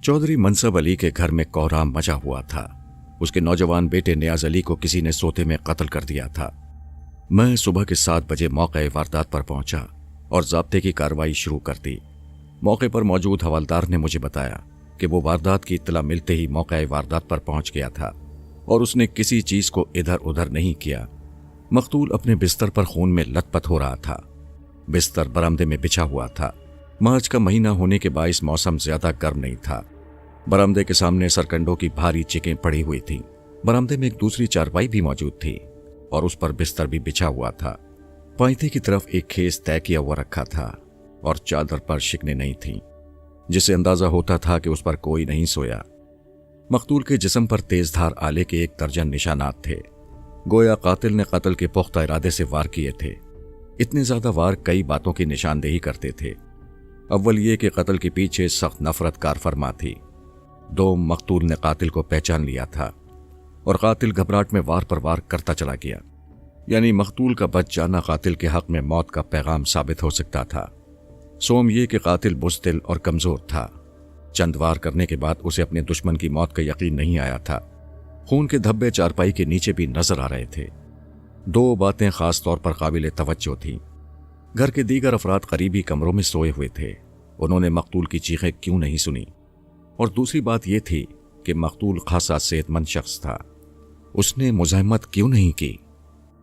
चौधरी मनसब अली के घर में कोहराम मचा हुआ था। उसके नौजवान बेटे नियाज अली को किसी ने सोते में कत्ल कर दिया था। मैं सुबह के 7 बजे मौके वारदात पर पहुंचा और ज़ाब्ते की कार्रवाई शुरू कर दी। मौके पर मौजूद हवलदार ने मुझे बताया कि वो वारदात की इत्तला मिलते ही मौके वारदात पर पहुंच गया था और उसने किसी चीज़ को इधर उधर नहीं किया। मकतूल अपने बिस्तर पर खून में लथपथ हो रहा था। बिस्तर बरामदे में बिछा हुआ था। मार्च का महीना होने के बायस मौसम ज्यादा गर्म नहीं था। बरामदे के सामने सरकंडों की भारी चिकें पड़ी हुई थीं। बरामदे में एक दूसरी चारपाई भी मौजूद थी और उस पर बिस्तर भी बिछा हुआ था। पाइते की तरफ एक खेस तय किया हुआ रखा था और चादर पर शिकने नहीं थीं, जिससे अंदाजा होता था कि उस पर कोई नहीं सोया। मकतूल के जिस्म पर तेजधार आले के 1 दर्जन निशानात थे। गोया कातिल ने कत्ल के पुख्ता इरादे से वार किए थे। इतने ज्यादा वार कई बातों की निशानदेही करते थे। अव्वल ये कि कत्ल के पीछे सख्त नफरत कार फरमा थी। 2 मकतूल ने कातिल को पहचान लिया था और कातिल घबराहट में वार पर वार करता चला गया। यानी मकतूल का बच जाना कातिल के हक में मौत का पैगाम साबित हो सकता था। सोम ये कि कातिल बुज़दिल और कमजोर था। चंद वार करने के बाद उसे अपने दुश्मन की मौत का यकीन नहीं आया था। खून के धब्बे चारपाई के नीचे भी नजर आ रहे थे। 2 बातें खास तौर पर काबिल तवज्जो थीं। घर के दीगर अफराद करीबी कमरों में सोए हुए थे। उन्होंने मकतूल की चीखें क्यों नहीं सुनी? और दूसरी बात यह थी कि मकतूल खासा सेहतमंद शख्स था। उसने मुज़ाहिमत क्यों नहीं की?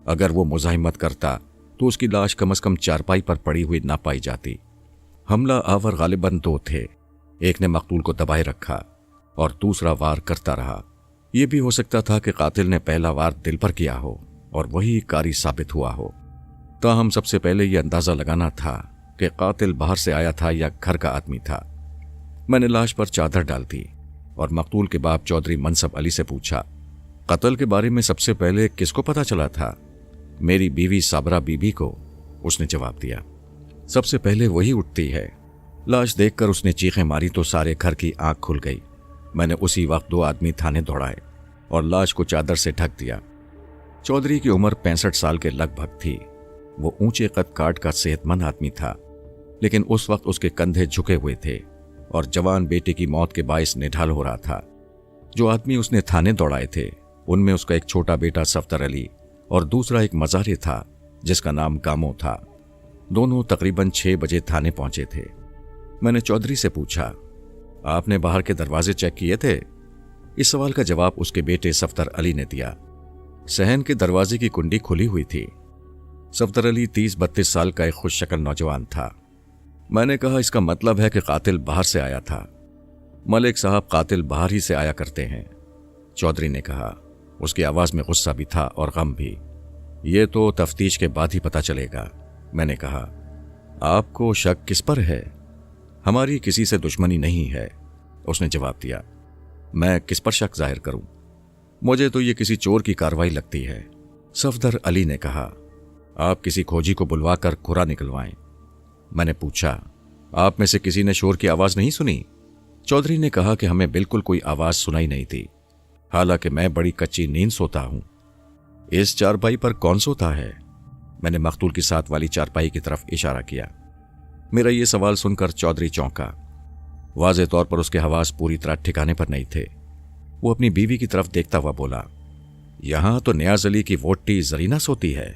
अगर वो मुज़ाहिमत करता तो उसकी लाश कम से कम चारपाई पर पड़ी हुई ना पाई जाती। हमला आवर गालिबन 2 थे। एक ने मकतूल को दबाए रखा और दूसरा वार करता रहा। यह भी हो सकता था कि कातिल ने पहला वार दिल पर किया हो और वही कारी साबित हुआ हो। ताहम सबसे पहले यह अंदाजा लगाना था कि कातिल बाहर से आया था या घर का आदमी था। मैंने लाश पर चादर डाल दी और मकतूल के बाप चौधरी मनसब अली से पूछा, कत्ल के बारे में सबसे पहले किसको पता चला था? मेरी बीवी साबरा बीबी को, उसने जवाब दिया। सबसे पहले वही उठती है। लाश देखकर उसने चीखें मारी तो सारे घर की आंख खुल गई। मैंने उसी वक्त 2 आदमी थाने दौड़ाए और लाश को चादर से ढक दिया। चौधरी की उम्र 65 साल के लगभग थी। वो ऊंचे कद काट का सेहतमंद आदमी था, लेकिन उस वक्त उसके कंधे झुके हुए थे और जवान बेटे की मौत के बायस निढाल हो रहा था। जो आदमी उसने थाने दौड़ाए थे उनमें उसका एक छोटा बेटा सफदर अली और दूसरा एक मजारी था जिसका नाम गामो था। दोनों तकरीबन 6 बजे थाने पहुंचे थे। मैंने चौधरी से पूछा, आपने बाहर के दरवाजे चेक किए थे? इस सवाल का जवाब उसके बेटे सफदर अली ने दिया। सहन के दरवाजे की कुंडी खुली हुई थी। सफदर अली 30-32 साल का एक खुश शक्ल नौजवान था। मैंने कहा, इसका मतलब है कि कातिल बाहर से आया था। मलिक साहब, कातिल बाहर ही से आया करते हैं, चौधरी ने कहा। उसकी आवाज में गुस्सा भी था और गम भी। ये तो तफ्तीश के बाद ही पता चलेगा, मैंने कहा। आपको शक किस पर है? हमारी किसी से दुश्मनी नहीं है, उसने जवाब दिया। मैं किस पर शक जाहिर करूं? मुझे तो ये किसी चोर की कार्रवाई लगती है, सफदर अली ने कहा। आप किसी खोजी को बुलवाकर खुरा निकलवाएं। मैंने पूछा, आप में से किसी ने शोर की आवाज नहीं सुनी? चौधरी ने कहा कि हमें बिल्कुल कोई आवाज सुनाई नहीं थी, हालांकि मैं बड़ी कच्ची नींद सोता हूं। इस चारपाई पर कौन सोता है? मैंने मकतूल की साथ वाली चारपाई की तरफ इशारा किया। मेरा यह सवाल सुनकर चौधरी चौंका। वाज़े तौर पर उसके हवास पूरी तरह ठिकाने पर नहीं थे। वो अपनी बीवी की तरफ देखता हुआ बोला, यहां तो नियाज अली की वोटी जरीना सोती है।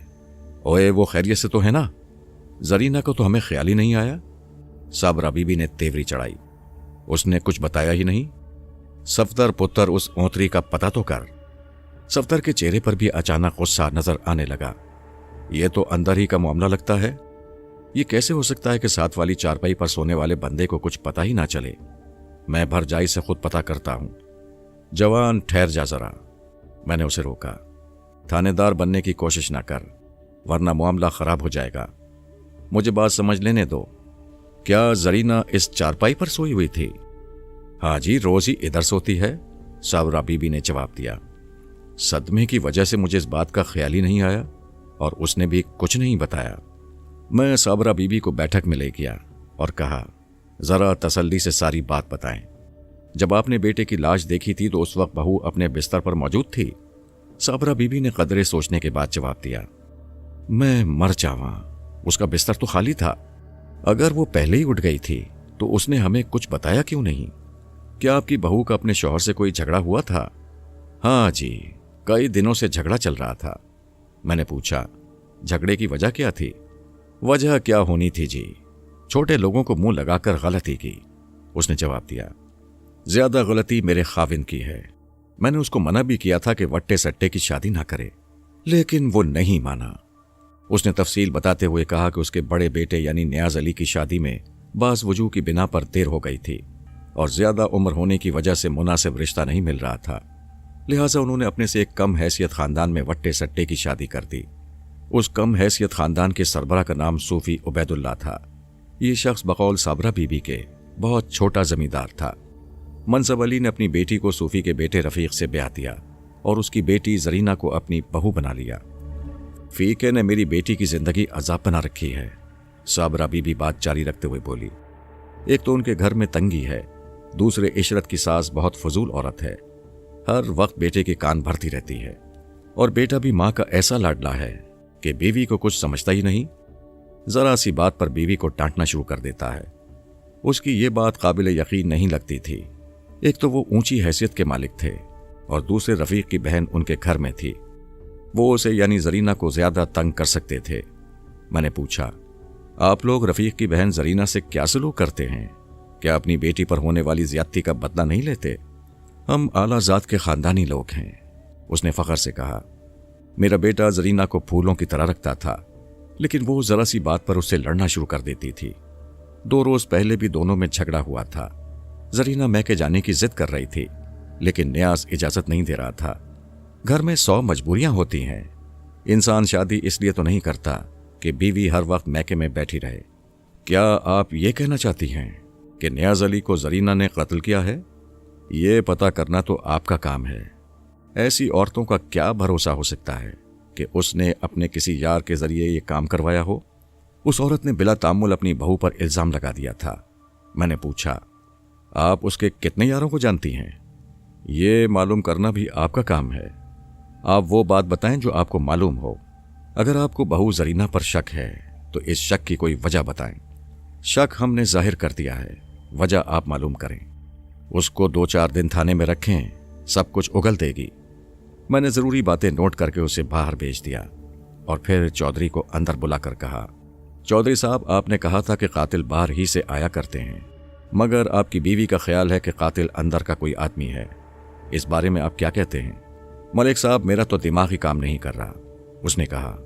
ओए, वो खैरियत से तो है ना? जरीना को तो हमें ख्याल ही नहीं आया। साबरा बीबी ने तेवरी चढ़ाई। उसने कुछ बताया ही नहीं। सफदर पुत्र, उस ओंतरी का पता तो कर। सफदर के चेहरे पर भी अचानक गुस्सा नजर आने लगा। यह तो अंदर ही का मामला लगता है। ये कैसे हो सकता है कि साथ वाली चारपाई पर सोने वाले बंदे को कुछ पता ही ना चले? मैं भरजाई से खुद पता करता हूं। जवान, ठहर जा जरा, मैंने उसे रोका। थानेदार बनने की कोशिश ना कर, वरना मामला खराब हो जाएगा। मुझे बात समझ लेने दो। क्या जरीना इस चारपाई पर सोई हुई थी? हाँ जी, रोज ही इधर सोती है, साबरा बीबी ने जवाब दिया। सदमे की वजह से मुझे इस बात का ख्याल ही नहीं आया और उसने भी कुछ नहीं बताया। मैं साबरा बीबी को बैठक में ले गया और कहा, जरा तसल्ली से सारी बात बताएं। जब आपने बेटे की लाश देखी थी तो उस वक्त बहू अपने बिस्तर पर मौजूद थी? साबरा बीबी ने कदरे सोचने के बाद जवाब दिया। मैं मर जावा, उसका बिस्तर तो खाली था। अगर वो पहले ही उठ गई थी तो उसने हमें कुछ बताया क्यों नहीं? क्या आपकी बहू का अपने शौहर से कोई झगड़ा हुआ था? हाँ जी, कई दिनों से झगड़ा चल रहा था। मैंने पूछा, झगड़े की वजह क्या थी? वजह क्या होनी थी जी, छोटे लोगों को मुंह लगाकर गलती की, उसने जवाब दिया। ज्यादा गलती मेरे खाविंद की है। मैंने उसको मना भी किया था कि वट्टे सट्टे की शादी ना करे, लेकिन वो नहीं माना। उसने तफसील बताते हुए कहा कि उसके बड़े बेटे यानी नियाज अली की शादी में बास वजूह की बिना पर देर हो गई थी और ज्यादा उम्र होने की वजह से मुनासिब रिश्ता नहीं मिल रहा था। लिहाजा उन्होंने अपने से एक कम हैसियत खानदान में वट्टे सट्टे की शादी कर दी। उस कम हैसियत खानदान के सरबरा का नाम सूफी उबैदुल्ला था। ये शख्स बकौल साबरा बीबी के बहुत छोटा जमींदार था। मनसब अली ने अपनी बेटी को सूफी के बेटे रफीक से ब्याह दिया और उसकी बेटी जरीना को अपनी बहू बना लिया। फीके ने मेरी बेटी की जिंदगी अजाब बना रखी है, साबरा बीबी बात जारी रखते हुए बोली। एक तो उनके घर में तंगी है, दूसरे इशरत की सास बहुत फजूल औरत है, हर वक्त बेटे के कान भरती रहती है और बेटा भी माँ का ऐसा लाडला है कि बीवी को कुछ समझता ही नहीं। जरा सी बात पर बीवी को डांटना शुरू कर देता है। उसकी ये बात काबिल यकीन नहीं लगती थी। एक तो वो ऊंची हैसियत के मालिक थे और दूसरे रफीक की बहन उनके घर में थी। वो उसे यानी जरीना को ज्यादा तंग कर सकते थे। मैंने पूछा, आप लोग रफीक की बहन जरीना से क्या सलूक करते हैं? क्या अपनी बेटी पर होने वाली ज्यादती का बदला नहीं लेते? हम आला जात के खानदानी लोग हैं, उसने फख्र से कहा। मेरा बेटा जरीना को फूलों की तरह रखता था, लेकिन वो जरा सी बात पर उससे लड़ना शुरू कर देती थी। 2 रोज पहले भी दोनों में झगड़ा हुआ था। जरीना मैके जाने की जिद कर रही थी, लेकिन नियाज इजाजत नहीं दे रहा था। घर में 100 मजबूरियां होती हैं। इंसान शादी इसलिए तो नहीं करता कि बीवी हर वक्त मैके में बैठी रहे। क्या आप ये कहना चाहती हैं कि नियाज अली को जरीना ने कत्ल किया है? ये पता करना तो आपका काम है। ऐसी औरतों का क्या भरोसा हो सकता है कि उसने अपने किसी यार के जरिए ये काम करवाया हो? उस औरत ने बिला तामुल अपनी बहू पर इल्जाम लगा दिया था। मैंने पूछा, आप उसके कितने यारों को जानती हैं? ये मालूम करना भी आपका काम है। आप वो बात बताएं जो आपको मालूम हो। अगर आपको बहू जरीना पर शक है तो इस शक की कोई वजह बताएं। शक हमने जाहिर कर दिया है, वजह आप मालूम करें। उसको 2-4 दिन थाने में रखें, सब कुछ उगल देगी। मैंने जरूरी बातें नोट करके उसे बाहर भेज दिया और फिर चौधरी को अंदर बुलाकर कहा, चौधरी साहब, आपने कहा था कि कातिल बाहर ही से आया करते हैं, मगर आपकी बीवी का ख्याल है कि कातिल अंदर का कोई आदमी है। इस बारे में आप क्या कहते हैं? मलिक साहब, मेरा तो दिमाग ही काम नहीं कर रहा, उसने कहा।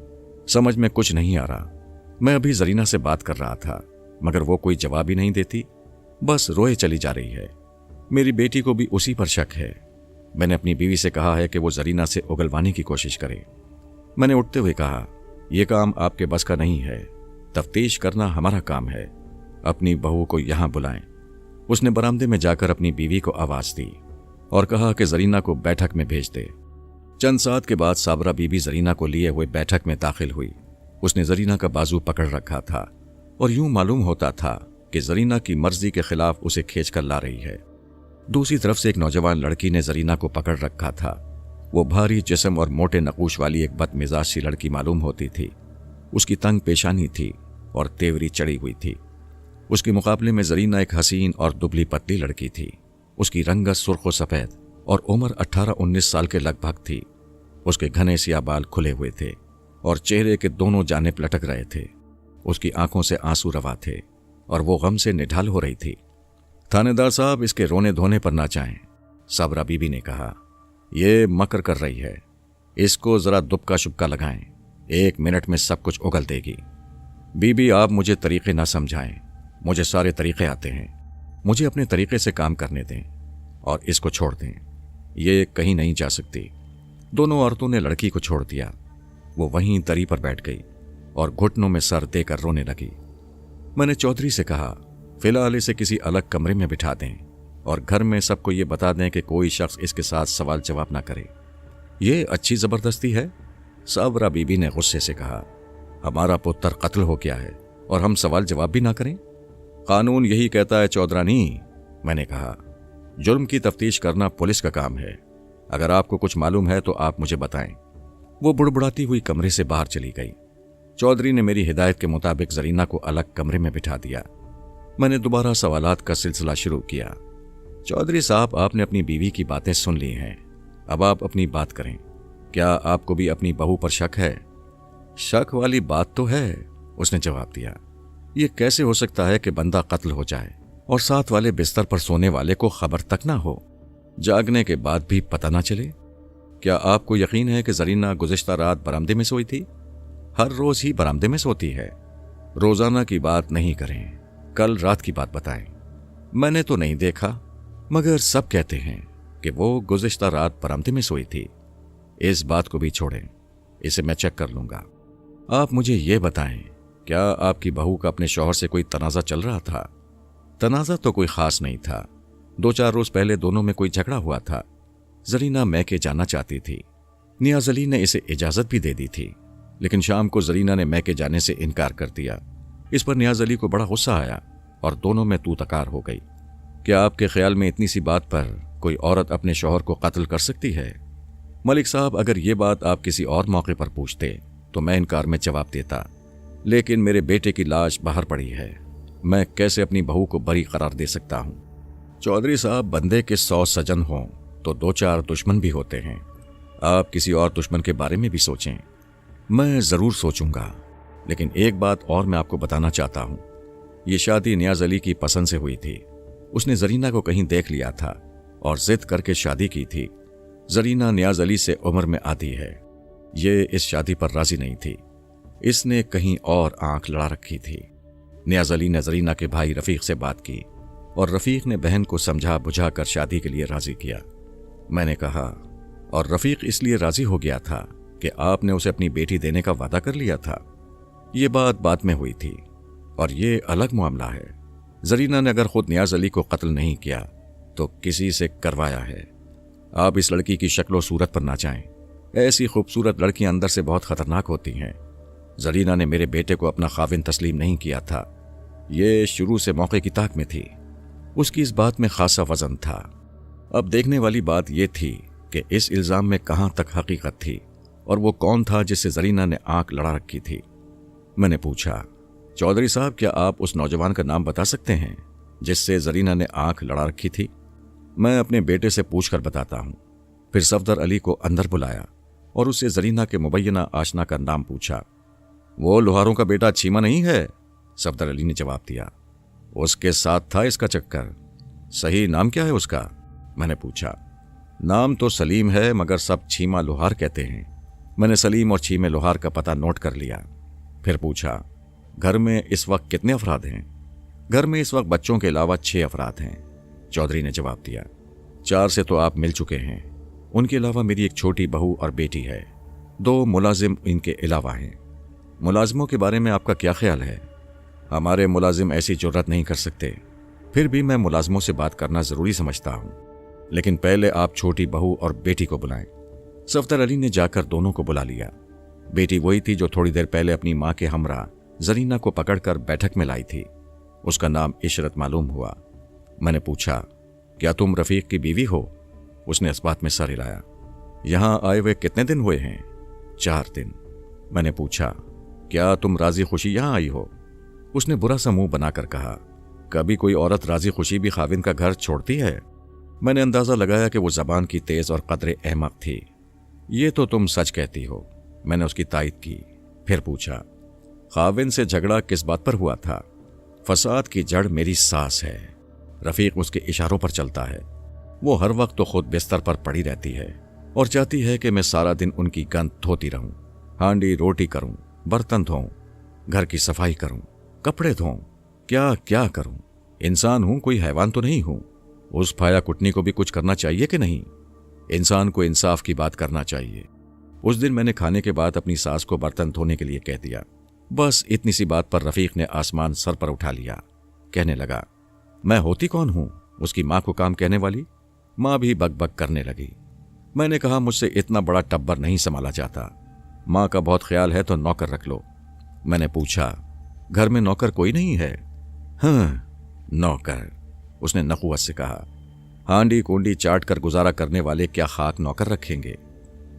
समझ में कुछ नहीं आ रहा। मैं अभी जरीना से बात कर रहा था, मगर वो कोई जवाब ही नहीं देती, बस रोए चली जा रही है। मेरी बेटी को भी उसी पर शक है। मैंने अपनी बीवी से कहा है कि वो जरीना से उगलवाने की कोशिश करे। मैंने उठते हुए कहा, यह काम आपके बस का नहीं है, तफ्तीश करना हमारा काम है। अपनी बहू को यहां बुलाएं। उसने बरामदे में जाकर अपनी बीवी को आवाज दी और कहा कि जरीना को बैठक में भेज दे। चंद साथ के बाद साबरा बीबी जरीना को लिए हुए बैठक में दाखिल हुई। उसने जरीना का बाजू पकड़ रखा था और यूं मालूम होता था कि जरीना की मर्जी के खिलाफ उसे खींचकर ला रही है। दूसरी तरफ से एक नौजवान लड़की ने जरीना को पकड़ रखा था। वो भारी जिस्म और मोटे नकूश वाली एक बदमिजाज सी लड़की मालूम होती थी। उसकी तंग पेशानी थी और तेवरी चढ़ी हुई थी। उसके मुकाबले में जरीना एक हसीन और दुबली पतली लड़की थी। उसकी रंगत सुर्ख व सफेद और उम्र 18-19 साल के लगभग थी। उसके घने सियाह बाल खुले हुए थे और चेहरे के दोनों जानिब लटक रहे थे। उसकी आंखों से आंसू रवा थे और वो गम से निढाल हो रही थी। थानेदार साहब, इसके रोने धोने पर ना चाहें, साबरा बीबी ने कहा। ये मकर कर रही है, इसको जरा दुबका शुबका लगाएं, 1 मिनट में सब कुछ उगल देगी। बीबी, आप मुझे तरीके ना समझाएं, मुझे सारे तरीके आते हैं। मुझे अपने तरीके से काम करने दें और इसको छोड़ दें। ये कहीं नहीं जा सकती। दोनों औरतों ने लड़की को छोड़ दिया। वो वहीं दरी पर बैठ गई और घुटनों में सर देकर रोने लगी। मैंने चौधरी से कहा, फिलहाल इसे किसी अलग कमरे में बिठा दें और घर में सबको ये बता दें कि कोई शख्स इसके साथ सवाल जवाब ना करे। ये अच्छी जबरदस्ती है, साबरा बीबी ने गुस्से से कहा। हमारा पुत्र कत्ल हो गया है और हम सवाल जवाब भी ना करें? कानून यही कहता है चौधरानी, मैंने कहा। जुर्म की तफ्तीश करना पुलिस का काम है। अगर आपको कुछ मालूम है तो आप मुझे बताएं। वो बुड़बुड़ाती हुई कमरे से बाहर चली गई। चौधरी ने मेरी हिदायत के मुताबिक जरीना को अलग कमरे में बिठा दिया। मैंने दोबारा सवालात का सिलसिला शुरू किया। चौधरी साहब, आपने अपनी बीवी की बातें सुन ली हैं, अब आप अपनी बात करें। क्या आपको भी अपनी बहू पर शक है? शक वाली बात तो है, उसने जवाब दिया। ये कैसे हो सकता है कि बंदा कत्ल हो जाए और साथ वाले बिस्तर पर सोने वाले को खबर तक ना हो, जागने के बाद भी पता ना चले? क्या आपको यकीन है कि जरीना गुज़िश्ता रात बरामदे में सोई थी? हर रोज ही बरामदे में सोती है। रोजाना की बात नहीं करें, कल रात की बात बताएं। मैंने तो नहीं देखा, मगर सब कहते हैं कि वो गुज़िश्ता रात बरामदे में सोई थी। इस बात को भी छोड़ें, इसे मैं चेक कर लूंगा। आप मुझे ये बताएं, क्या आपकी बहू का अपने शौहर से कोई तनाज़ा चल रहा था? तनाज़ा तो कोई खास नहीं था, 2-4 रोज पहले दोनों में कोई झगड़ा हुआ था। जरीना मैके जाना चाहती थी। नियाज अली ने इसे इजाजत भी दे दी थी, लेकिन शाम को जरीना ने मैके जाने से इनकार कर दिया। इस पर नियाज अली को बड़ा गुस्सा आया और दोनों में तू तकार हो गई। क्या आपके ख्याल में इतनी सी बात पर कोई औरत अपने शौहर को कत्ल कर सकती है? मलिक साहब, अगर ये बात आप किसी और मौके पर पूछते तो मैं इनकार में जवाब देता, लेकिन मेरे बेटे की लाश बाहर पड़ी है, मैं कैसे अपनी बहू को बरी करार दे सकता हूं? चौधरी साहब, बंदे के 100 सजन हों तो 2-4 दुश्मन भी होते हैं। आप किसी और दुश्मन के बारे में भी सोचें। मैं जरूर सोचूंगा, लेकिन एक बात और मैं आपको बताना चाहता हूं। ये शादी नियाज अली की पसंद से हुई थी। उसने जरीना को कहीं देख लिया था और जिद करके शादी की थी। जरीना नियाज अली से उम्र में आती है। ये इस शादी पर राजी नहीं थी। इसने कहीं और आंख लड़ा रखी थी। नियाज अली ने जरीना के भाई रफीक से बात की और रफीक ने बहन को समझा बुझा कर शादी के लिए राजी किया। मैंने कहा, और रफीक इसलिए राजी हो गया था कि आपने उसे अपनी बेटी देने का वादा कर लिया था। ये बात बाद में हुई थी और ये अलग मामला है। जरीना ने अगर खुद नियाज अली को कत्ल नहीं किया तो किसी से करवाया है। आप इस लड़की की शक्ल सूरत पर ना जाएं। ऐसी खूबसूरत लड़कियां अंदर से बहुत खतरनाक होती हैं। जरीना ने मेरे बेटे को अपना खाविन तस्लीम नहीं किया था। ये शुरू से मौके की ताक में थी। उसकी इस बात में खासा वजन था। अब देखने वाली बात यह थी कि इस इल्जाम में कहां तक हकीकत थी और वो कौन था जिससे जरीना ने आंख लड़ा रखी थी। मैंने पूछा, चौधरी साहब, क्या आप उस नौजवान का नाम बता सकते हैं जिससे जरीना ने आंख लड़ा रखी थी? मैं अपने बेटे से पूछकर बताता हूं। फिर सफदर अली को अंदर बुलाया और उससे जरीना के मुबैना आशना का नाम पूछा। वो लोहारों का बेटा चीमा नहीं है? सफदर अली ने जवाब दिया। उसके साथ था इसका चक्कर। सही नाम क्या है उसका? मैंने पूछा। नाम तो सलीम है, मगर सब छीमा लोहार कहते हैं। मैंने सलीम और छीमे लोहार का पता नोट कर लिया। फिर पूछा, घर में इस वक्त कितने अफराद हैं? घर में इस वक्त बच्चों के अलावा 6 अफराद हैं, चौधरी ने जवाब दिया। 4 से तो आप मिल चुके हैं। उनके अलावा मेरी एक छोटी बहू और बेटी है। 2 मुलाजिम इनके अलावा हैं। मुलाजिमों के बारे में आपका क्या ख्याल है? हमारे मुलाजिम ऐसी जुर्रत नहीं कर सकते। फिर भी मैं मुलाजिमों से बात करना जरूरी समझता हूं, लेकिन पहले आप छोटी बहू और बेटी को बुलाएं। सफदर अली ने जाकर दोनों को बुला लिया। बेटी वही थी जो थोड़ी देर पहले अपनी मां के हमरा जरीना को पकड़कर बैठक में लाई थी। उसका नाम इशरत मालूम हुआ। मैंने पूछा, क्या तुम रफीक की बीवी हो? उसने इस बात में सर हिलाया। यहां आए हुए कितने दिन हुए हैं? 4 दिन। मैंने पूछा, क्या तुम राजी खुशी यहां आई हो? उसने बुरा सा मुंह बनाकर कहा, कभी कोई औरत राजी खुशी भी खाविन का घर छोड़ती है? मैंने अंदाजा लगाया कि वो जबान की तेज और कदरे अहमक थी। ये तो तुम सच कहती हो। मैंने उसकी तायद की। फिर पूछा, खाविन से झगड़ा किस बात पर हुआ था? फसाद की जड़ मेरी सास है। रफीक उसके इशारों पर चलता है। वो हर वक्त तो खुद बिस्तर पर पड़ी रहती है और चाहती है कि मैं सारा दिन उनकी गंध धोती रहूं, हांडी रोटी करूं, बर्तन धोऊं, घर की सफाई करूं, कपड़े धोऊं। क्या क्या करूं? इंसान हूं, कोई हैवान तो नहीं हूं। उस फाया कुटनी को भी कुछ करना चाहिए कि नहीं? इंसान को इंसाफ की बात करना चाहिए। उस दिन मैंने खाने के बाद अपनी सास को बर्तन धोने के लिए कह दिया। बस इतनी सी बात पर रफीक ने आसमान सर पर उठा लिया। कहने लगा, मैं होती कौन हूं उसकी मां को काम कहने वाली? मां भी बकबक करने लगी। मैंने कहा, मुझसे इतना बड़ा टब्बर नहीं संभाला जाता। मां का बहुत ख्याल है तो नौकर रख लो। मैंने पूछा, घर में नौकर कोई नहीं है? हाँ, नौकर, उसने नखुवत से कहा। हांडी कोंडी चाट कर गुजारा करने वाले क्या खाक नौकर रखेंगे?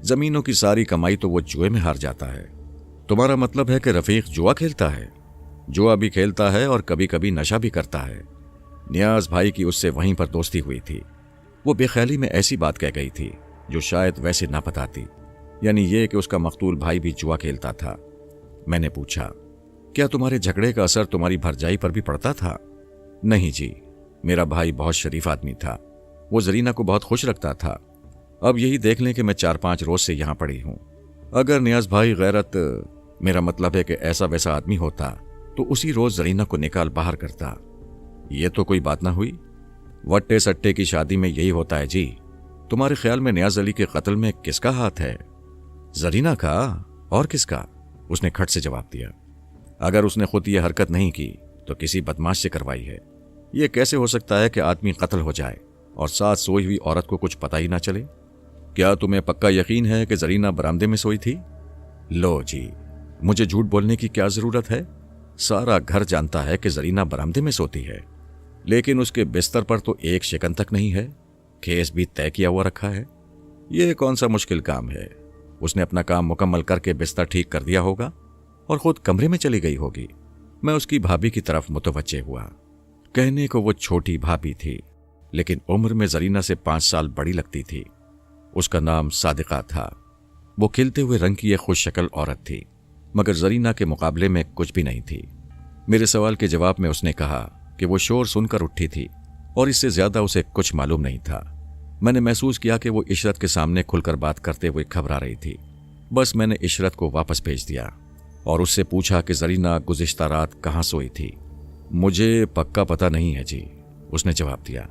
जमीनों की सारी कमाई तो वो जुए में हार जाता है। तुम्हारा मतलब है कि रफीक जुआ खेलता है? जुआ भी खेलता है और कभी कभी नशा भी करता है। نیاز بھائی کی اس سے وہیں پر دوستی ہوئی تھی۔ وہ بے خیالی میں ایسی بات کہہ گئی تھی جو شاید ویسے نہ بتاتی، یعنی یہ کہ اس کا مقتول بھائی بھی جوا کھیلتا تھا۔ میں نے پوچھا، کیا تمہارے جھگڑے کا اثر تمہاری بھرجائی پر بھی پڑتا تھا؟ نہیں جی، میرا بھائی بہت شریف آدمی تھا، وہ زرینہ کو بہت خوش رکھتا تھا۔ اب یہی دیکھ لیں کہ میں 4-5 روز سے یہاں پڑی ہوں۔ اگر نیاز بھائی غیرت، میرا مطلب ہے کہ ایسا ویسا آدمی ہوتا تو اسی روز زرینہ کو نکال باہر کرتا۔ یہ تو کوئی بات نہ ہوئی۔ وٹے سٹے کی شادی میں یہی ہوتا ہے جی۔ تمہارے خیال میں نیاز علی کے قتل میں کس کا ہاتھ ہے؟ زرینہ کا، اور کس کا؟ اس نے کھٹ سے جواب دیا۔ اگر اس نے خود یہ حرکت نہیں کی تو کسی بدماش سے کروائی ہے۔ یہ کیسے ہو سکتا ہے کہ آدمی قتل ہو جائے اور ساتھ سوئی ہوئی عورت کو کچھ پتہ ہی نہ چلے؟ کیا تمہیں پکا یقین ہے کہ زرینہ برآمدے میں سوئی تھی؟ لو جی، مجھے جھوٹ بولنے کی کیا ضرورت ہے؟ سارا گھر جانتا ہے کہ زرینہ برآمدے میں سوتی ہے، لیکن اس کے بستر پر تو ایک شکن تک نہیں ہے۔ کیس بھی طے کیا ہوا رکھا ہے۔ یہ کون سا مشکل کام ہے؟ اس نے اپنا کام مکمل کر کے بستر ٹھیک کر دیا ہوگا اور خود کمرے میں چلی گئی ہوگی۔ میں اس کی بھابھی کی طرف متوجہ ہوا۔ کہنے کو وہ چھوٹی بھابھی تھی، لیکن عمر میں زرینہ سے 5 سال بڑی لگتی تھی۔ اس کا نام صادقہ تھا۔ وہ کھلتے ہوئے رنگ کی ایک خوش شکل عورت تھی، مگر زرینہ کے مقابلے میں کچھ بھی نہیں تھی۔ میرے سوال کے جواب میں اس نے کہا کہ وہ شور سن کر اٹھی تھی اور اس سے زیادہ اسے کچھ معلوم نہیں تھا۔ میں نے محسوس کیا کہ وہ عشرت کے سامنے کھل کر بات کرتے ہوئے گھبرا رہی تھی۔ بس میں نے عشرت کو واپس بھیج دیا اور اس سے پوچھا کہ زرینہ گزشتہ رات کہاں سوئی تھی۔ مجھے پکا پتہ نہیں ہے جی، اس نے جواب دیا۔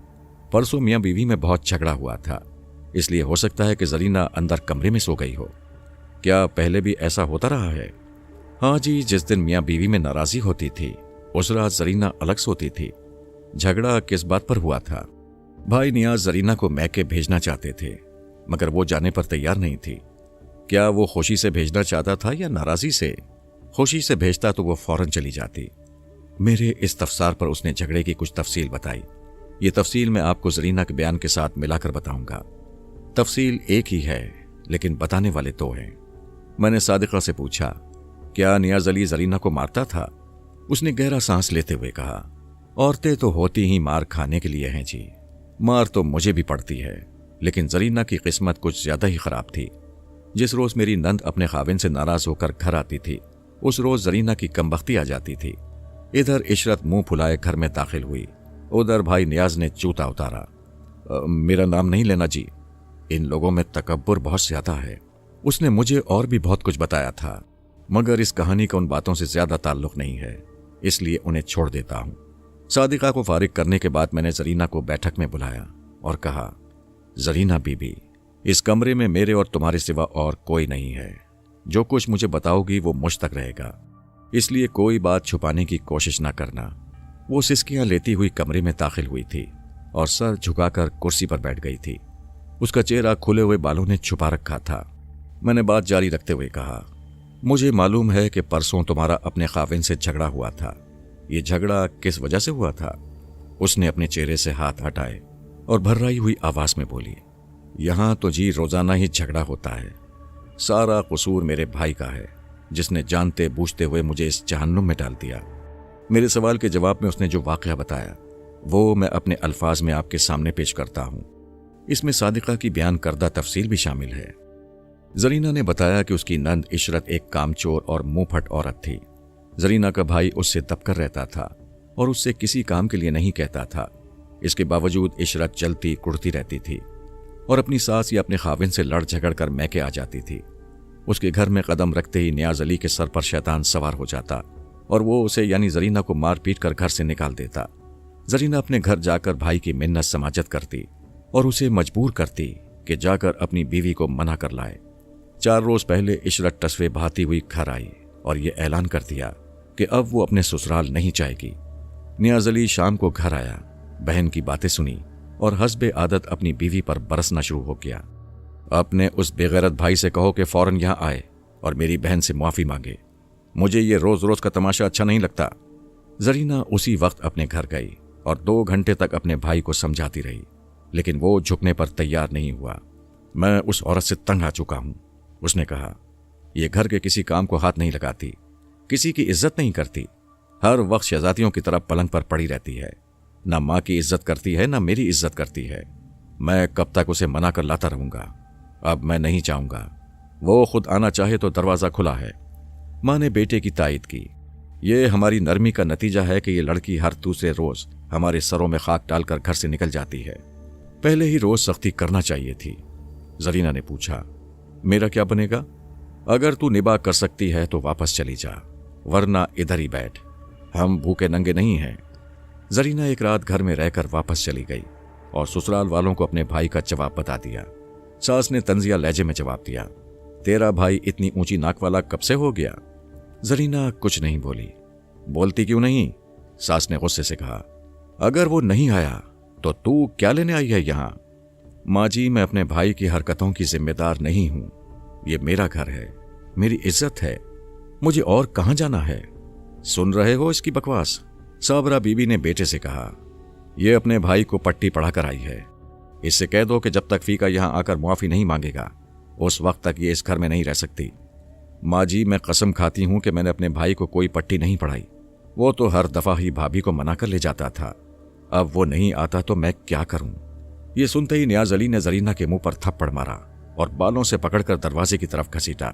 پرسوں میاں بیوی میں بہت جھگڑا ہوا تھا، اس لیے ہو سکتا ہے کہ زرینہ اندر کمرے میں سو گئی ہو۔ کیا پہلے بھی ایسا ہوتا رہا ہے؟ ہاں جی، جس دن میاں بیوی میں ناراضی ہوتی تھی اس رات زرینہ الگ سوتی تھی۔ جھگڑا کس بات پر ہوا تھا؟ بھائی نیاز زرینہ کو میکے بھیجنا چاہتے تھے، مگر وہ جانے پر تیار نہیں تھی۔ کیا وہ خوشی سے بھیجنا چاہتا تھا یا ناراضی سے؟ خوشی سے بھیجتا تو وہ فوراً چلی جاتی۔ میرے اس تفسیر پر اس نے جھگڑے کی کچھ تفصیل بتائی۔ یہ تفصیل میں آپ کو زرینہ کے بیان کے ساتھ ملا کر بتاؤں گا۔ تفصیل ایک ہی ہے لیکن بتانے والے 2 ہیں۔ میں نے صادقہ سے پوچھا، کیا نیاز علی زرینہ کو مارتا تھا؟ اس نے گہرا سانس لیتے ہوئے کہا، عورتیں تو ہوتی ہی مار کھانے کے لیے ہیں جی، مار تو مجھے بھی پڑتی ہے، لیکن زرینہ کی قسمت کچھ زیادہ ہی خراب تھی۔ جس روز میری نند اپنے خاوند سے ناراض ہو کر گھر آتی تھی اس روز زرینہ کی کمبختی آ جاتی تھی۔ ادھر عشرت منہ پھلائے گھر میں داخل ہوئی، ادھر بھائی نیاز نے جوتا اتارا۔ میرا نام نہیں لینا جی، ان لوگوں میں تکبر بہت زیادہ ہے۔ اس نے مجھے اور بھی بہت کچھ بتایا تھا، مگر اس کہانی کا ان باتوں سے زیادہ تعلق نہیں ہے، اس لیے انہیں چھوڑ دیتا ہوں۔ صادقہ کو فارغ کرنے کے بعد میں نے زرینہ کو بیٹھک میں بلایا اور کہا، زرینہ بی بی، اس کمرے میں میرے اور تمہارے سوا اور کوئی نہیں ہے۔ جو کچھ مجھے بتاؤ گی وہ مجھ تک رہے گا، اس لیے کوئی بات چھپانے کی کوشش نہ کرنا۔ وہ سسکیاں لیتی ہوئی کمرے میں داخل ہوئی تھی اور سر جھکا کر کرسی پر بیٹھ گئی تھی۔ اس کا چہرہ کھلے ہوئے بالوں نے چھپا رکھا تھا۔ میں نے بات جاری رکھتے ہوئے کہا، مجھے معلوم ہے کہ پرسوں تمہارا اپنے خاوند سے جھگڑا ہوا تھا۔ یہ جھگڑا کس وجہ سے ہوا تھا؟ اس نے اپنے چہرے سے ہاتھ ہٹائے اور بھررائی ہوئی آواز میں بولی، یہاں تو جی روزانہ ہی جھگڑا ہوتا ہے۔ سارا قصور میرے بھائی کا ہے، جس نے جانتے بوجھتے ہوئے مجھے اس جہنم میں ڈال دیا۔ میرے سوال کے جواب میں اس نے جو واقعہ بتایا وہ میں اپنے الفاظ میں آپ کے سامنے پیش کرتا ہوں۔ اس میں صادقہ کی بیان کردہ تفصیل بھی شامل ہے۔ زرینہ نے بتایا کہ اس کی نند عشرت ایک کامچور اور منہ پھٹ عورت تھی۔ زرینہ کا بھائی اس سے دب کر رہتا تھا اور اس سے کسی کام کے لیے نہیں کہتا تھا۔ اس کے باوجود عشرت چلتی کڑتی رہتی تھی اور اپنی ساس یا اپنے خاوند سے لڑ جھگڑ کر میکے آ جاتی تھی۔ اس کے گھر میں قدم رکھتے ہی نیاز علی کے سر پر شیطان سوار ہو جاتا اور وہ اسے یعنی زرینہ کو مار پیٹ کر گھر سے نکال دیتا۔ زرینہ اپنے گھر جا کر بھائی کی منت سماجت کرتی اور اسے مجبور کرتی کہ جا کر اپنی بیوی کو منع کر لائے۔ 4 روز پہلے عشرت ٹسوے بہاتی ہوئی گھر آئی اور یہ اعلان کر دیا کہ اب وہ اپنے سسرال نہیں جائے گی۔ نیاز علی شام کو گھر آیا، بہن کی باتیں سنی اور حسب عادت اپنی بیوی پر برسنا شروع ہو گیا۔ اپنے اس بے غیرت بھائی سے کہو کہ فوراً یہاں آئے اور میری بہن سے معافی مانگے، مجھے یہ روز روز کا تماشا اچھا نہیں لگتا۔ زرینہ اسی وقت اپنے گھر گئی اور 2 گھنٹے تک اپنے بھائی کو سمجھاتی رہی، لیکن وہ جھکنے پر تیار نہیں ہوا۔ میں اس عورت سے تنگ آ چکا ہوں، اس نے کہا۔ یہ گھر کے کسی کام کو ہاتھ نہیں لگاتی، کسی کی عزت نہیں کرتی، ہر وقت شہزادیوں کی طرح پلنگ پر پڑی رہتی ہے۔ ना माँ की इज्जत करती है, ना मेरी इज्जत करती है। मैं कब तक उसे मना कर लाता रहूंगा? अब मैं नहीं चाहूंगा। वो खुद आना चाहे तो दरवाज़ा खुला है। माँ ने बेटे की तायद की। ये हमारी नरमी का नतीजा है कि ये लड़की हर दूसरे रोज हमारे सरों में खाक डालकर घर से निकल जाती है। पहले ही रोज सख्ती करना चाहिए थी। जरीना ने पूछा, मेरा क्या बनेगा? अगर तू निभा कर सकती है तो वापस चली जा, वरना इधर ही बैठ। हम भूखे नंगे नहीं हैं। जरीना एक रात घर में रहकर वापस चली गई और ससुराल वालों को अपने भाई का जवाब बता दिया। सास ने तंजिया लहजे में जवाब दिया, तेरा भाई इतनी ऊंची नाक वाला कब से हो गया? जरीना कुछ नहीं बोली। बोलती क्यों नहीं? सास ने गुस्से से कहा, अगर वो नहीं आया तो तू क्या लेने आई है यहां? माँ जी, मैं अपने भाई की हरकतों की जिम्मेदार नहीं हूं। ये मेरा घर है, मेरी इज्जत है, मुझे और कहां जाना है? सुन रहे हो इसकी बकवास? साबरा बीबी ने बेटे से कहा, यह अपने भाई को पट्टी पढ़ाकर आई है। इससे कह दो कि जब तक फीका यहां आकर मुआफी नहीं मांगेगा उस वक्त तक ये इस घर में नहीं रह सकती। माँ जी, मैं कसम खाती हूं कि मैंने अपने भाई को कोई पट्टी नहीं पढ़ाई। वो तो हर दफा ही भाभी को मना कर ले जाता था। अब वो नहीं आता तो मैं क्या करूं? ये सुनते ही नियाज अली ने जरीना के मुंह पर थप्पड़ मारा और बालों से पकड़कर दरवाजे की तरफ घसीटा।